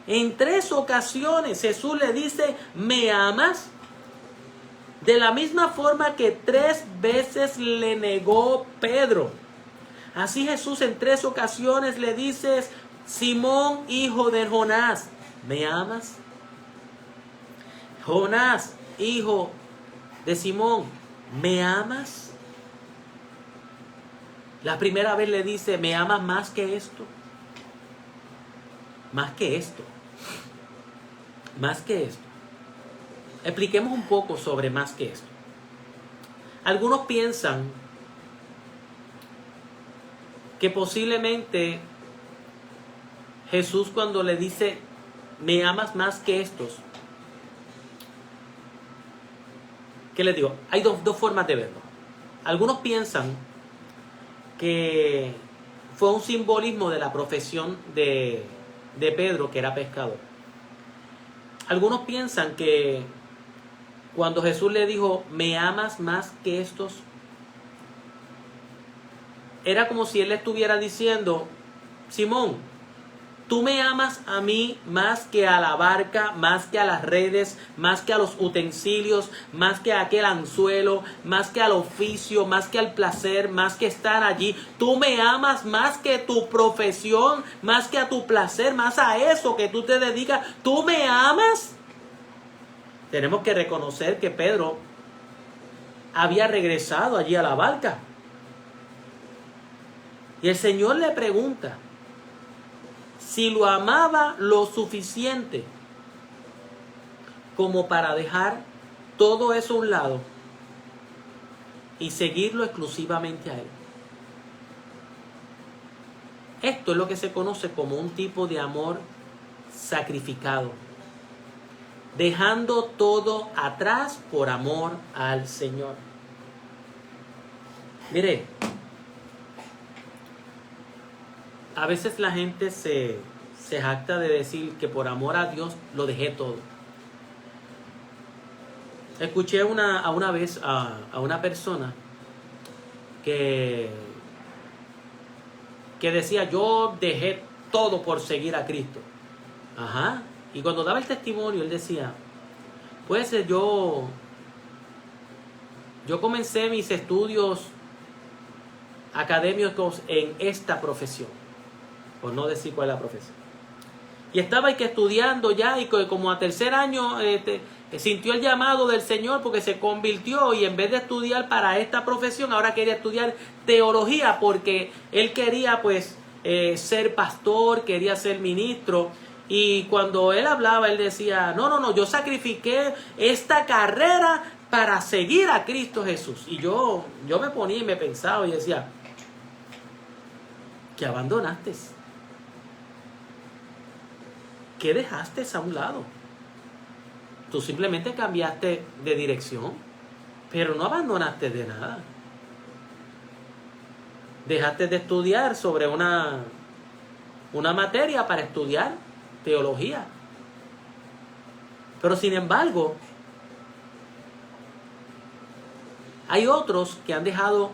En 3 ocasiones Jesús le dice, ¿me amas? De la misma forma que 3 veces le negó Pedro. Así Jesús en 3 ocasiones le dice, Simón, hijo de Jonás, ¿me amas? Jonás, hijo de Simón, ¿me amas? La primera vez le dice, ¿me amas más que esto? Más que esto. Más que esto. Expliquemos un poco sobre más que esto. Algunos piensan que posiblemente Jesús cuando le dice, ¿me amas más que estos? ¿Qué les digo? Hay dos formas de verlo. Algunos piensan que fue un simbolismo de la profesión de Pedro, que era pescador. Algunos piensan que cuando Jesús le dijo, ¿me amas más que estos? Era como si él le estuviera diciendo, Simón, tú me amas a mí más que a la barca, más que a las redes, más que a los utensilios, más que a aquel anzuelo, más que al oficio, más que al placer, más que estar allí. Tú me amas más que tu profesión, más que a tu placer, más a eso que tú te dedicas. ¿Tú me amas? Tenemos que reconocer que Pedro había regresado allí a la barca. Y el Señor le pregunta si lo amaba lo suficiente como para dejar todo eso a un lado y seguirlo exclusivamente a Él. Esto es lo que se conoce como un tipo de amor sacrificado, dejando todo atrás por amor al Señor. Mire, a veces la gente se jacta de decir que por amor a Dios lo dejé todo. Escuché una vez a una persona que decía, yo dejé todo por seguir a Cristo. Ajá. Y cuando daba el testimonio, él decía, pues yo comencé mis estudios académicos en esta profesión, por no decir cuál es la profesión. Y estaba ahí que estudiando ya y como a 3er año sintió el llamado del Señor porque se convirtió y en vez de estudiar para esta profesión, ahora quería estudiar teología porque él quería pues ser pastor, quería ser ministro. Y cuando él hablaba, él decía, no, yo sacrifiqué esta carrera para seguir a Cristo Jesús. Y yo me ponía y me pensaba y decía, ¿qué abandonaste? ¿Qué dejaste a un lado? Tú simplemente cambiaste de dirección, pero no abandonaste de nada. Dejaste de estudiar sobre una materia para estudiar teología. Pero sin embargo, hay otros que han dejado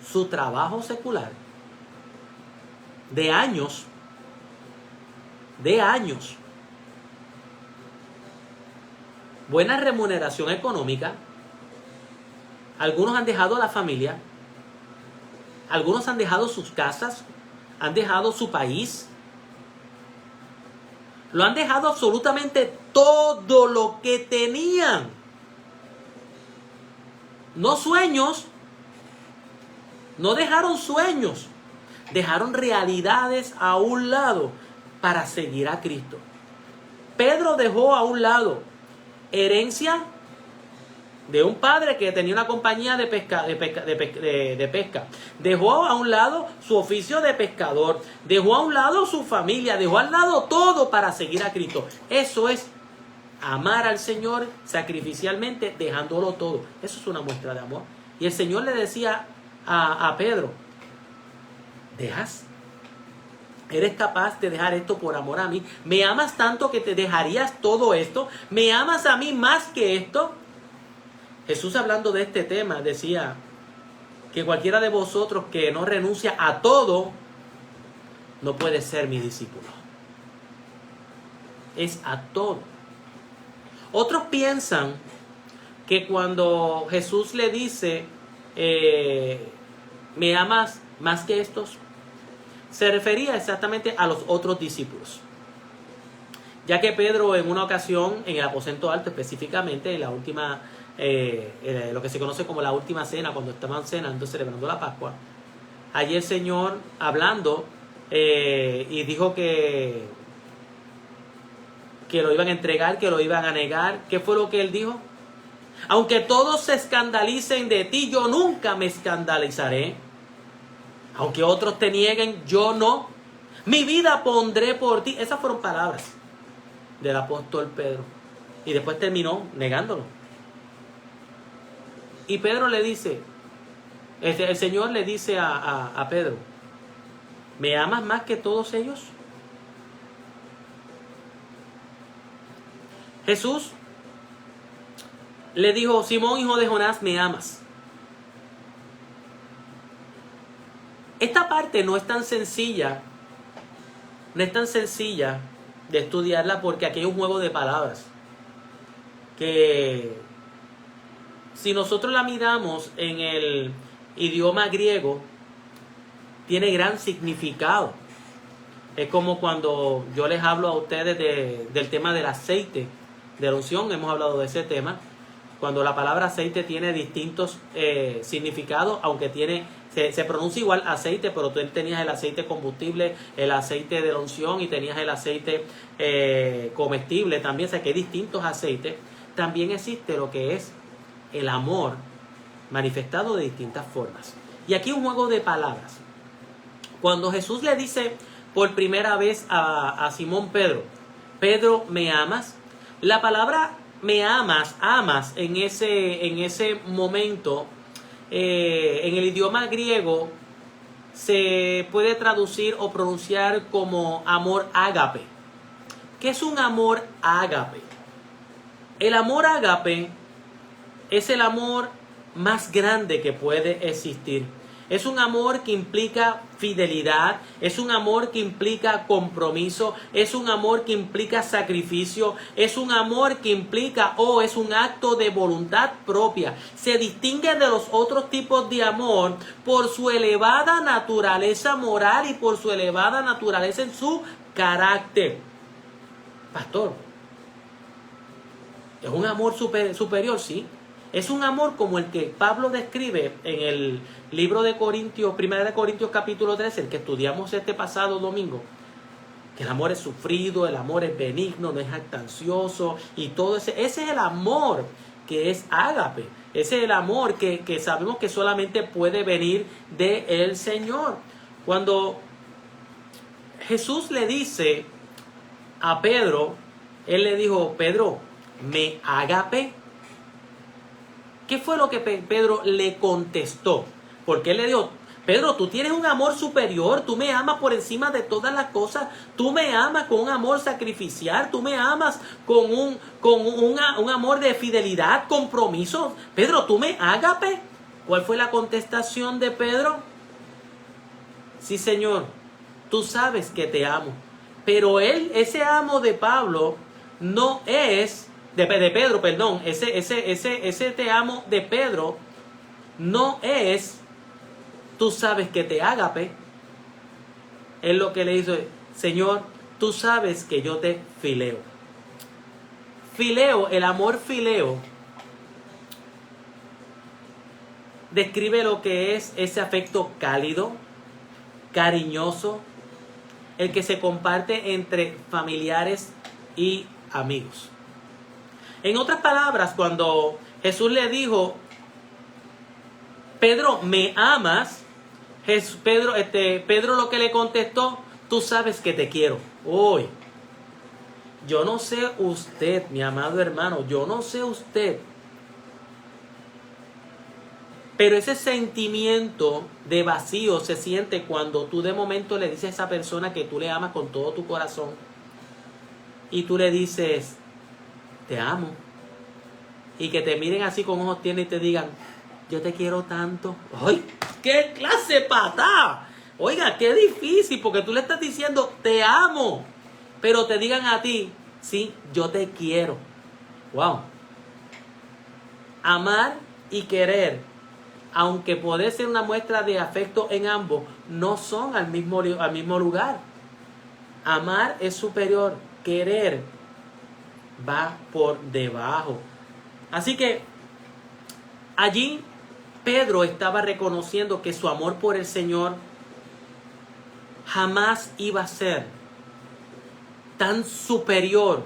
su trabajo secular de años, buena remuneración económica. Algunos han dejado la familia, algunos han dejado sus casas, han dejado su país, lo han dejado absolutamente todo lo que tenían. No sueños, no dejaron sueños, dejaron realidades a un lado para seguir a Cristo. Pedro dejó a un lado herencia de un padre que tenía una compañía de pesca. Dejó a un lado su oficio de pescador, dejó a un lado su familia, dejó al lado todo para seguir a Cristo. Eso es amar al Señor sacrificialmente, dejándolo todo. Eso es una muestra de amor. Y el Señor le decía a Pedro, ¿eres capaz de dejar esto por amor a mí? ¿Me amas tanto que te dejarías todo esto? ¿Me amas a mí más que esto? Jesús, hablando de este tema, decía que cualquiera de vosotros que no renuncia a todo no puede ser mi discípulo. Es a todo. Otros piensan que cuando Jesús le dice, ¿me amas más que estos?, se refería exactamente a los otros discípulos. Ya que Pedro, en una ocasión, en el aposento alto específicamente, en la última, lo que se conoce como la última cena, cuando estaban cenando, celebrando la Pascua, allí el Señor hablando y dijo que lo iban a entregar, que lo iban a negar. ¿Qué fue lo que él dijo? Aunque todos se escandalicen de ti, yo nunca me escandalizaré. Aunque otros te nieguen, yo no. Mi vida pondré por ti. Esas fueron palabras del apóstol Pedro. Y después terminó negándolo. Y Pedro le dice, el Señor le dice a Pedro, ¿me amas más que todos ellos? Jesús le dijo, Simón, hijo de Jonás, ¿me amas? Esta parte no es tan sencilla de estudiarla, porque aquí hay un juego de palabras que, si nosotros la miramos en el idioma griego, tiene gran significado. Es como cuando yo les hablo a ustedes del tema del aceite, de la unción. Hemos hablado de ese tema, cuando la palabra aceite tiene distintos significados, aunque se pronuncia igual aceite, pero tú tenías el aceite combustible, el aceite de la unción, y tenías el aceite comestible también. O sea, que hay distintos aceites. También existe lo que es el amor manifestado de distintas formas. Y aquí un juego de palabras. Cuando Jesús le dice por primera vez a Simón Pedro, Pedro, ¿me amas? La palabra me amas en ese momento, en el idioma griego, se puede traducir o pronunciar como amor ágape. ¿Qué es un amor ágape? El amor ágape es el amor más grande que puede existir. Es un amor que implica fidelidad, es un amor que implica compromiso, es un amor que implica sacrificio, es un amor que implica es un acto de voluntad propia. Se distingue de los otros tipos de amor por su elevada naturaleza moral y por su elevada naturaleza en su carácter. Pastor, ¿es un amor superior? Sí. Es un amor como el que Pablo describe en el libro de Corintios, 1 Corintios capítulo 13, el que estudiamos este pasado domingo. Que el amor es sufrido, el amor es benigno, no es jactancioso, y todo ese es el amor que es ágape. Ese es el amor que sabemos que solamente puede venir del Señor. Cuando Jesús le dice a Pedro, él le dijo, Pedro, ¿me ágape? ¿Qué fue lo que Pedro le contestó? Porque él le dijo, Pedro, tú tienes un amor superior, tú me amas por encima de todas las cosas, tú me amas con un amor sacrificial, tú me amas con un amor de fidelidad, compromiso. Pedro, tú me ágape. ¿Cuál fue la contestación de Pedro? Sí, Señor, tú sabes que te amo. Pero ese amo de Pablo no es, de Pedro, perdón, ese te amo de Pedro no es, tú sabes que te ágape. Él lo que le hizo es, Señor, tú sabes que yo te fileo. Fileo, el amor fileo, describe lo que es ese afecto cálido, cariñoso, el que se comparte entre familiares y amigos. En otras palabras, cuando Jesús le dijo, Pedro, ¿me amas? Pedro lo que le contestó, tú sabes que te quiero. Hoy, yo no sé usted, mi amado hermano, yo no sé usted, pero ese sentimiento de vacío se siente cuando tú de momento le dices a esa persona que tú le amas con todo tu corazón y tú le dices, te amo, y que te miren así con ojos tiernos y te digan, yo te quiero tanto. ¡Ay! ¡Qué clase patá! Oiga, qué difícil, porque tú le estás diciendo, te amo, pero te digan a ti, sí, yo te quiero. ¡Wow! Amar y querer, aunque puede ser una muestra de afecto en ambos, no son al mismo lugar. Amar es superior, querer va por debajo. Así que allí Pedro estaba reconociendo que su amor por el Señor jamás iba a ser tan superior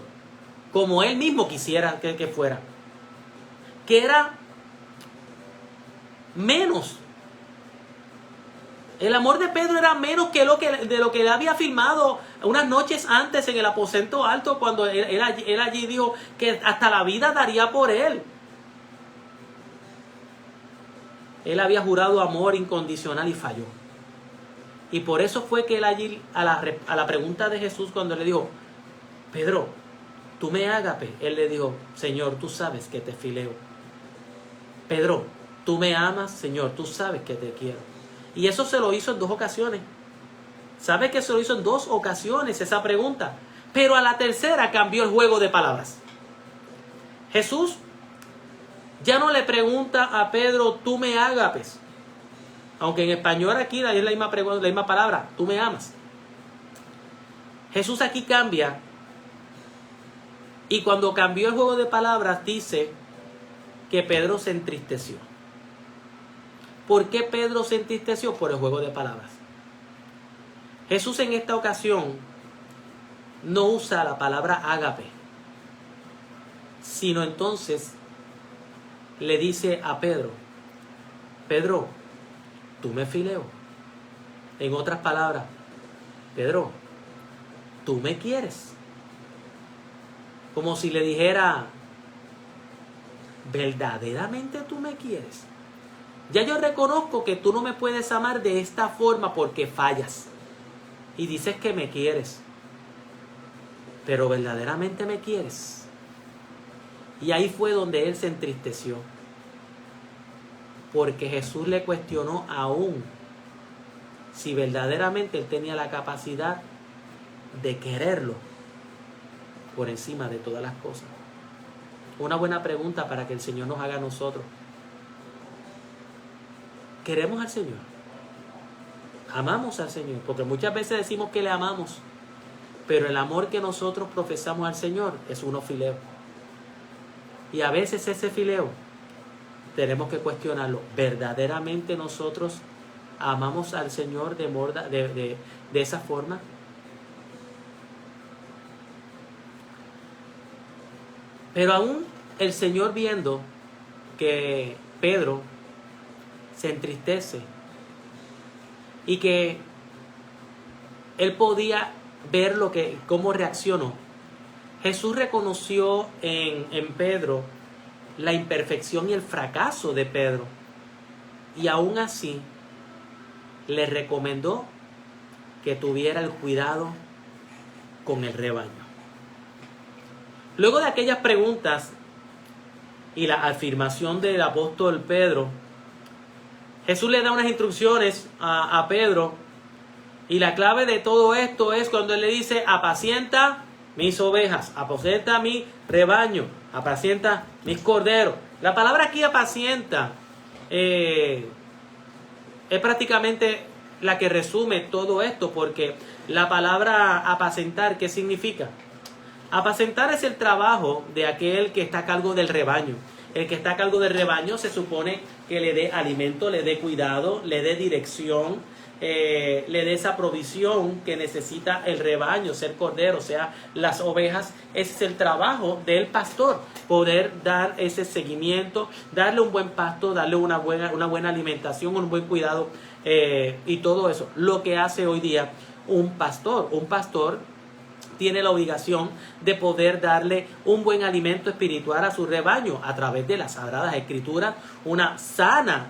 como él mismo quisiera que fuera. Que era menos. El amor de Pedro era menos que de lo que él había afirmado unas noches antes en el aposento alto, cuando él allí dijo que hasta la vida daría por él. Él había jurado amor incondicional y falló. Y por eso fue que él allí, a la pregunta de Jesús, cuando le dijo, Pedro, tú me ágape, él le dijo, Señor, tú sabes que te fileo. Pedro, tú me amas, Señor, tú sabes que te quiero. Y eso se lo hizo en 2 ocasiones. ¿Sabe que se lo hizo en 2 ocasiones esa pregunta? Pero a la tercera cambió el juego de palabras. Jesús ya no le pregunta a Pedro, tú me ágapes. Aunque en español aquí es la misma palabra, tú me amas. Jesús aquí cambia. Y cuando cambió el juego de palabras, dice que Pedro se entristeció. ¿Por qué Pedro se entristeció? Por el juego de palabras. Jesús en esta ocasión no usa la palabra ágape, sino entonces le dice a Pedro, Pedro, tú me fileo. En otras palabras, Pedro, tú me quieres. Como si le dijera, ¿verdaderamente tú me quieres? Ya yo reconozco que tú no me puedes amar de esta forma porque fallas. Y dices que me quieres. Pero verdaderamente me quieres. Y ahí fue donde él se entristeció. Porque Jesús le cuestionó aún si verdaderamente él tenía la capacidad de quererlo por encima de todas las cosas. Una buena pregunta para que el Señor nos haga a nosotros. ¿Queremos al Señor? ¿Amamos al Señor? Porque muchas veces decimos que le amamos, pero el amor que nosotros profesamos al Señor es uno fileo. Y a veces ese fileo tenemos que cuestionarlo. ¿Verdaderamente nosotros amamos al Señor de esa forma? Pero aún el Señor, viendo que Pedro se entristece y que él podía ver cómo reaccionó, Jesús reconoció en Pedro la imperfección y el fracaso de Pedro, y aún así le recomendó que tuviera el cuidado con el rebaño. Luego de aquellas preguntas y la afirmación del apóstol Pedro, Jesús le da unas instrucciones a Pedro, y la clave de todo esto es cuando él le dice: apacienta mis ovejas, apacienta mi rebaño, apacienta mis corderos. La palabra aquí apacienta es prácticamente la que resume todo esto, porque la palabra apacentar, ¿qué significa? Apacentar es el trabajo de aquel que está a cargo del rebaño. El que está a cargo del rebaño se supone que le dé alimento, le dé cuidado, le dé dirección, le dé esa provisión que necesita el rebaño, ser cordero, o sea, las ovejas. Ese es el trabajo del pastor, poder dar ese seguimiento, darle un buen pasto, darle una buena alimentación, un buen cuidado, y todo eso. Lo que hace hoy día un pastor tiene la obligación de poder darle un buen alimento espiritual a su rebaño a través de las Sagradas Escrituras, una sana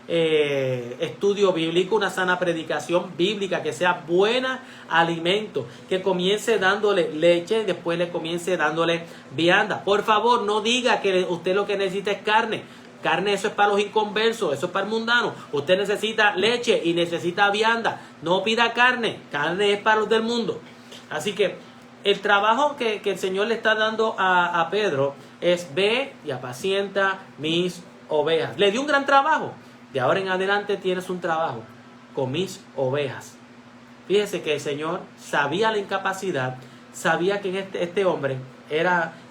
estudio bíblico, una sana predicación bíblica, que sea buena alimento, que comience dándole leche y después le comience dándole vianda. Por favor, no diga que usted lo que necesita es carne. Carne, eso es para los inconversos, eso es para el mundano. Usted necesita leche y necesita vianda. No pida carne, carne es para los del mundo. Así que el trabajo que el Señor le está dando a Pedro es: ve y apacienta mis ovejas. Le dio un gran trabajo. De ahora en adelante tienes un trabajo con mis ovejas. Fíjese que el Señor sabía la incapacidad, sabía que este hombre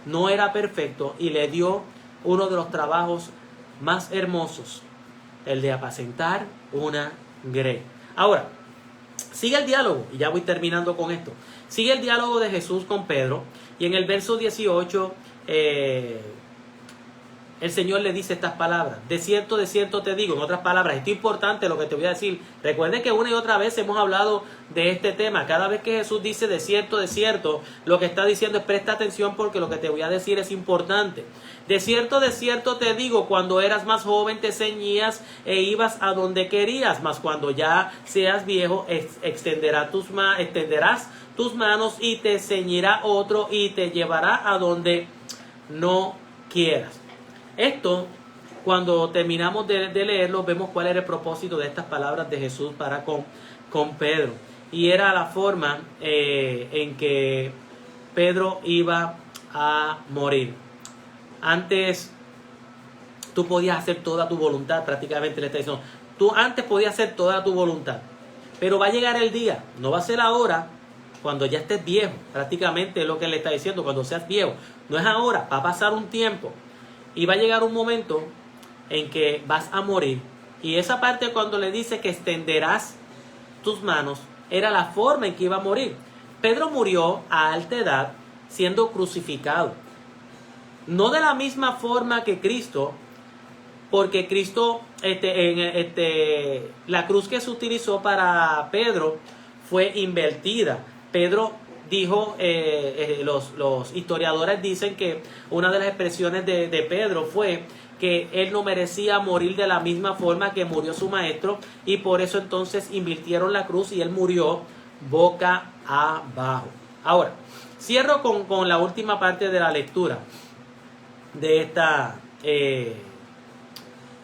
no era perfecto, y le dio uno de los trabajos más hermosos, el de apacentar una grey. Ahora, sigue el diálogo, y ya voy terminando con esto. Sigue el diálogo de Jesús con Pedro, y en el verso 18 el Señor le dice estas palabras: de cierto te digo. En otras palabras, esto es importante lo que te voy a decir. Recuerden que una y otra vez hemos hablado de este tema. Cada vez que Jesús dice de cierto, lo que está diciendo es: presta atención, porque lo que te voy a decir es importante. De cierto te digo, cuando eras más joven te ceñías e ibas a donde querías, mas cuando ya seas viejo extenderás tus manos y te ceñirá otro y te llevará a donde no quieras. Esto, cuando terminamos de leerlo, vemos cuál era el propósito de estas palabras de Jesús para con Pedro. Y era la forma en que Pedro iba a morir. Antes tú podías hacer toda tu voluntad, prácticamente le está diciendo. Tú antes podías hacer toda tu voluntad, pero va a llegar el día, no va a ser ahora, cuando ya estés viejo. Prácticamente es lo que le está diciendo: cuando seas viejo. No es ahora, va a pasar un tiempo. Y va a llegar un momento en que vas a morir. Y esa parte, cuando le dice que extenderás tus manos, era la forma en que iba a morir. Pedro murió a alta edad siendo crucificado. No de la misma forma que Cristo, porque Cristo, la cruz que se utilizó para Pedro fue invertida. Pedro dijo, los historiadores dicen que una de las expresiones de Pedro fue que él no merecía morir de la misma forma que murió su maestro, y por eso entonces invirtieron la cruz y él murió boca abajo. Ahora, cierro con la última parte de la lectura de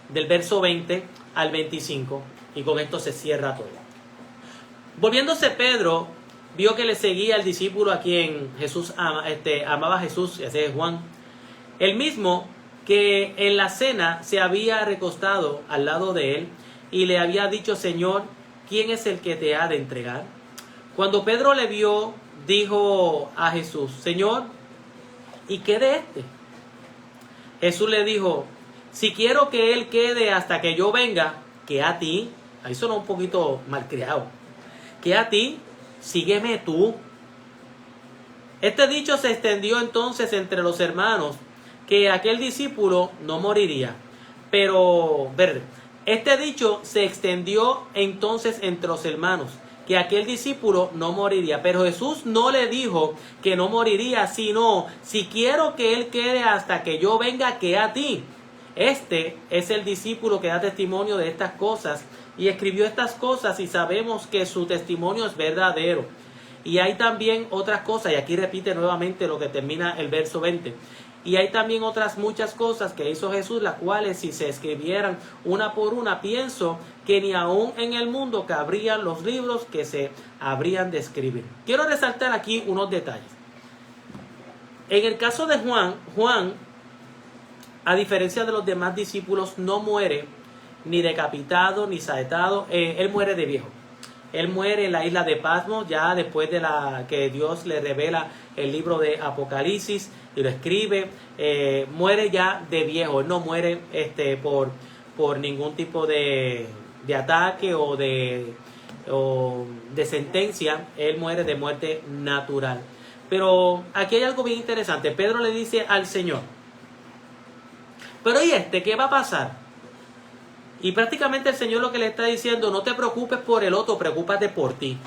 del verso 20 al 25, y con esto se cierra todo. Volviéndose Pedro, vio que le seguía el discípulo a quien Jesús amaba a Jesús, ese es Juan, el mismo que en la cena se había recostado al lado de él y le había dicho: Señor, ¿quién es el que te ha de entregar? Cuando Pedro le vio, dijo a Jesús: Señor, ¿y qué de este? Jesús le dijo: si quiero que él quede hasta que yo venga, que a ti, ahí sonó un poquito malcriado, que a ti, sígueme tú. Este dicho se extendió entonces entre los hermanos, que aquel discípulo no moriría. Pero, este dicho se extendió entonces entre los hermanos, que aquel discípulo no moriría. Pero Jesús no le dijo que no moriría, sino: si quiero que él quede hasta que yo venga, que a ti. Este es el discípulo que da testimonio de estas cosas, y escribió estas cosas y sabemos que su testimonio es verdadero. Y hay también otras cosas, y aquí repite nuevamente lo que termina el verso 20. Y hay también otras muchas cosas que hizo Jesús, las cuales si se escribieran una por una, pienso que ni aún en el mundo cabrían los libros que se habrían de escribir. Quiero resaltar aquí unos detalles. En el caso de Juan, a diferencia de los demás discípulos, no muere ni decapitado ni saetado. Él muere de viejo. Él muere en la isla de Patmos, ya después de que Dios le revela el libro de Apocalipsis y lo escribe. Muere ya de viejo. Él no muere por ningún tipo de ataque o de sentencia. Él muere de muerte natural. Pero aquí hay algo bien interesante. Pedro le dice al Señor: pero ¿y qué va a pasar? Y prácticamente el Señor lo que le está diciendo: no te preocupes por el otro, preocúpate por ti.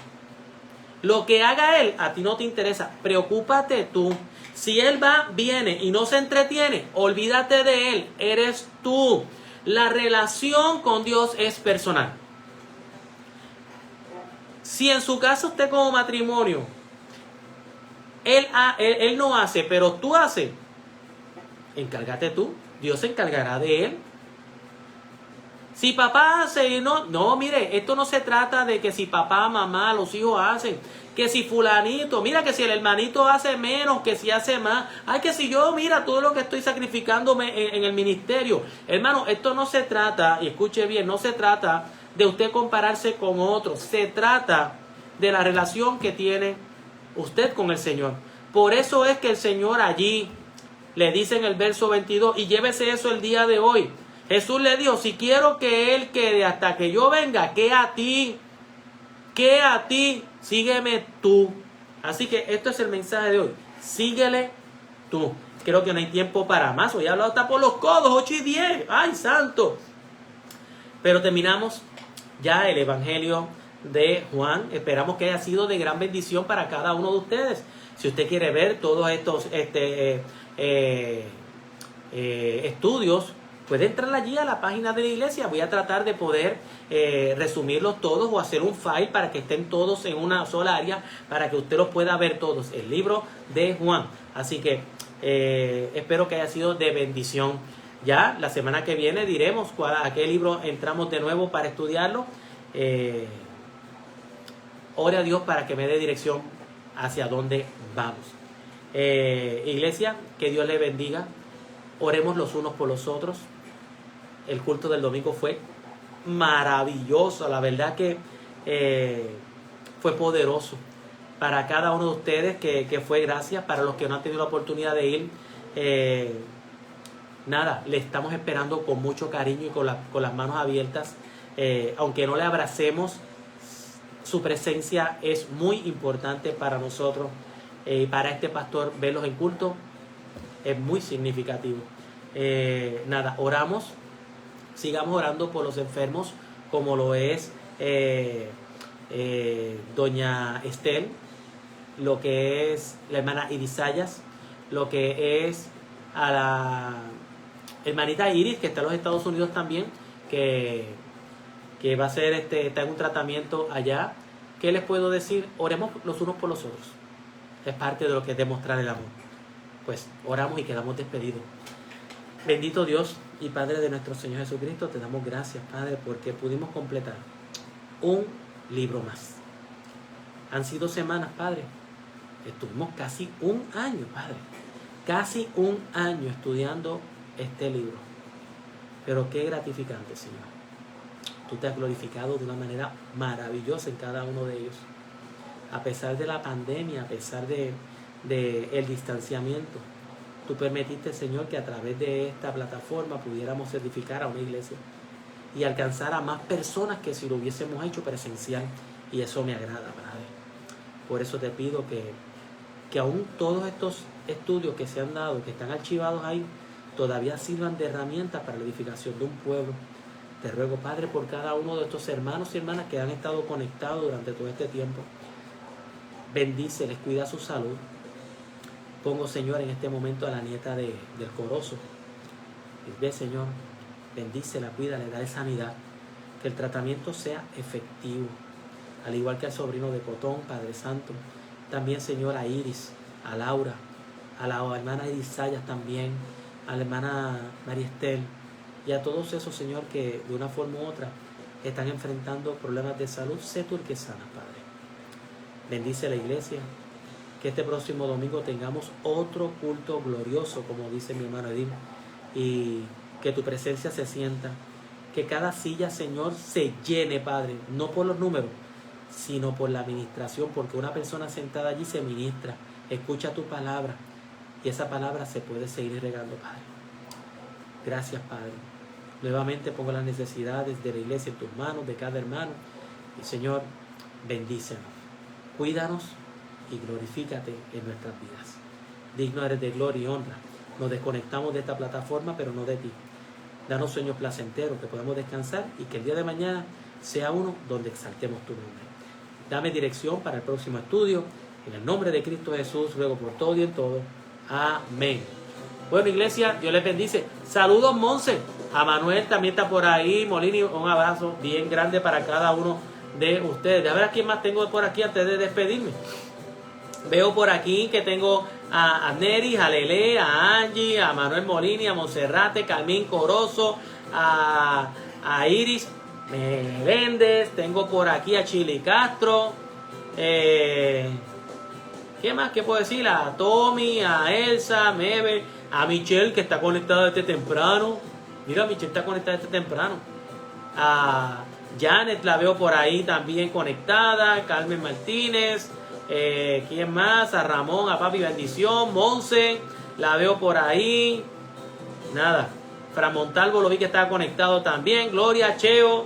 Lo que haga él, a ti no te interesa, preocúpate tú. Si él va, viene y no se entretiene, olvídate de él, eres tú. La relación con Dios es personal. Si en su caso usted como matrimonio, él no hace, pero tú haces, encárgate tú, Dios se encargará de él. Si papá hace y no, mire, esto no se trata de que si papá, mamá, los hijos hacen, que si fulanito, mira que si el hermanito hace menos, que si hace más, ay, que si yo, mira todo lo que estoy sacrificándome en el ministerio. Hermano, esto no se trata, y escuche bien, no se trata de usted compararse con otros, se trata de la relación que tiene usted con el Señor. Por eso es que el Señor allí le dice en el verso 22, y llévese eso el día de hoy. Jesús le dijo: si quiero que él quede hasta que yo venga, ¿qué a ti? Sígueme tú. Así que esto es el mensaje de hoy. Síguele tú. Creo que no hay tiempo para más. Hoy he hablado hasta por los codos, 8:10. ¡Ay, santo! Pero terminamos ya el Evangelio de Juan. Esperamos que haya sido de gran bendición para cada uno de ustedes. Si usted quiere ver todos estos estudios, puede entrar allí a la página de la iglesia. Voy a tratar de poder resumirlos todos o hacer un file para que estén todos en una sola área para que usted los pueda ver todos. El libro de Juan. Así que espero que haya sido de bendición. Ya la semana que viene diremos a qué libro entramos de nuevo para estudiarlo. Ore a Dios para que me dé dirección hacia dónde vamos. Iglesia, que Dios le bendiga. Oremos los unos por los otros. El culto del domingo fue maravilloso. La verdad que fue poderoso. Para cada uno de ustedes que fue gracias. Para los que no han tenido la oportunidad de ir, nada, le estamos esperando con mucho cariño y con las manos abiertas. Aunque no le abracemos, su presencia es muy importante para nosotros. Para este pastor, verlos en culto es muy significativo. Nada, oramos. Sigamos orando por los enfermos, como lo es doña Estel, lo que es la hermana Irisayas, lo que es a la hermanita Iris, que está en los Estados Unidos también, que va a ser está en un tratamiento allá. ¿Qué les puedo decir? Oremos los unos por los otros. Es parte de lo que es demostrar el amor. Pues oramos y quedamos despedidos. Bendito Dios y Padre de nuestro Señor Jesucristo, te damos gracias, Padre, porque pudimos completar un libro más. Han sido semanas, Padre. Estuvimos casi un año, Padre. Casi un año estudiando este libro. Pero qué gratificante, Señor. Tú te has glorificado de una manera maravillosa en cada uno de ellos. A pesar de la pandemia, a pesar de el distanciamiento, tú permitiste, Señor, que a través de esta plataforma pudiéramos edificar a una iglesia y alcanzar a más personas que si lo hubiésemos hecho presencial. Y eso me agrada, Padre. Por eso te pido que aún todos estos estudios que se han dado, que están archivados ahí, todavía sirvan de herramientas para la edificación de un pueblo. Te ruego, Padre, por cada uno de estos hermanos y hermanas que han estado conectados durante todo este tiempo. Bendíceles, cuida su salud. Pongo, Señor, en este momento a la nieta del Corozo. Ve, Señor, bendícela, cuídale, dale sanidad. que el tratamiento sea efectivo. Al igual que al sobrino de Cotón, Padre Santo. También, Señor, a Iris, a Laura, a la hermana Iris Sayas también, a la hermana María Estel, y a todos esos, Señor, que de una forma u otra están enfrentando problemas de salud. Sé tú el que sana, Padre. Bendice la iglesia. Que este próximo domingo tengamos otro culto glorioso, como dice mi hermano Edith, y que tu presencia se sienta. Que cada silla, Señor, se llene, Padre, no por los números, sino por la administración, porque una persona sentada allí se ministra, escucha tu palabra, y esa palabra se puede seguir regando, Padre. Gracias, Padre. Nuevamente pongo las necesidades de la iglesia en tus manos, de cada hermano, y Señor, bendícenos, cuídanos y glorifícate en nuestras vidas. Digno eres de gloria y honra. Nos desconectamos de esta plataforma, pero no de ti. Danos sueños placenteros, que podamos descansar y que el día de mañana sea uno donde exaltemos tu nombre. Dame dirección para el próximo estudio. En el nombre de Cristo Jesús, ruego por todo y en todo. Amén. Bueno, iglesia, Dios les bendice. Saludos, Monse. A Manuel también está por ahí. Molini, un abrazo bien grande para cada uno de ustedes. A ver a quién más tengo por aquí antes de despedirme. Veo por aquí que tengo a Nery, a Lele, a Angie, a Manuel Molini, a Monserrate, Carmín Corozo, a Iris Meléndez. Tengo por aquí a Chili Castro. ¿Qué más que puedo decir? A Tommy, a Elsa, a Mebe, a Michelle, que está conectada desde temprano. Mira, Michelle está conectada desde temprano. A Janet la veo por ahí también conectada. Carmen Martínez. ¿Quién más? A Ramón, a Papi Bendición, Monse, la veo por ahí. Nada. Fran Montalvo lo vi que estaba conectado también. Gloria, Cheo.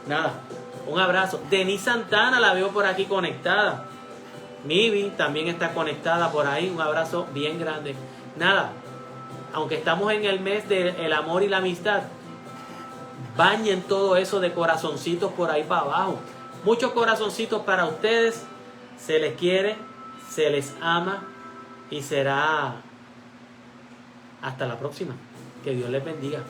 Nada. Un abrazo. Denise Santana la veo por aquí conectada. Mibi también está conectada por ahí. Un abrazo bien grande. Nada. Aunque estamos en el mes del amor y la amistad, bañen todo eso de corazoncitos por ahí para abajo. Muchos corazoncitos para ustedes. Se les quiere, se les ama y será hasta la próxima. Que Dios les bendiga.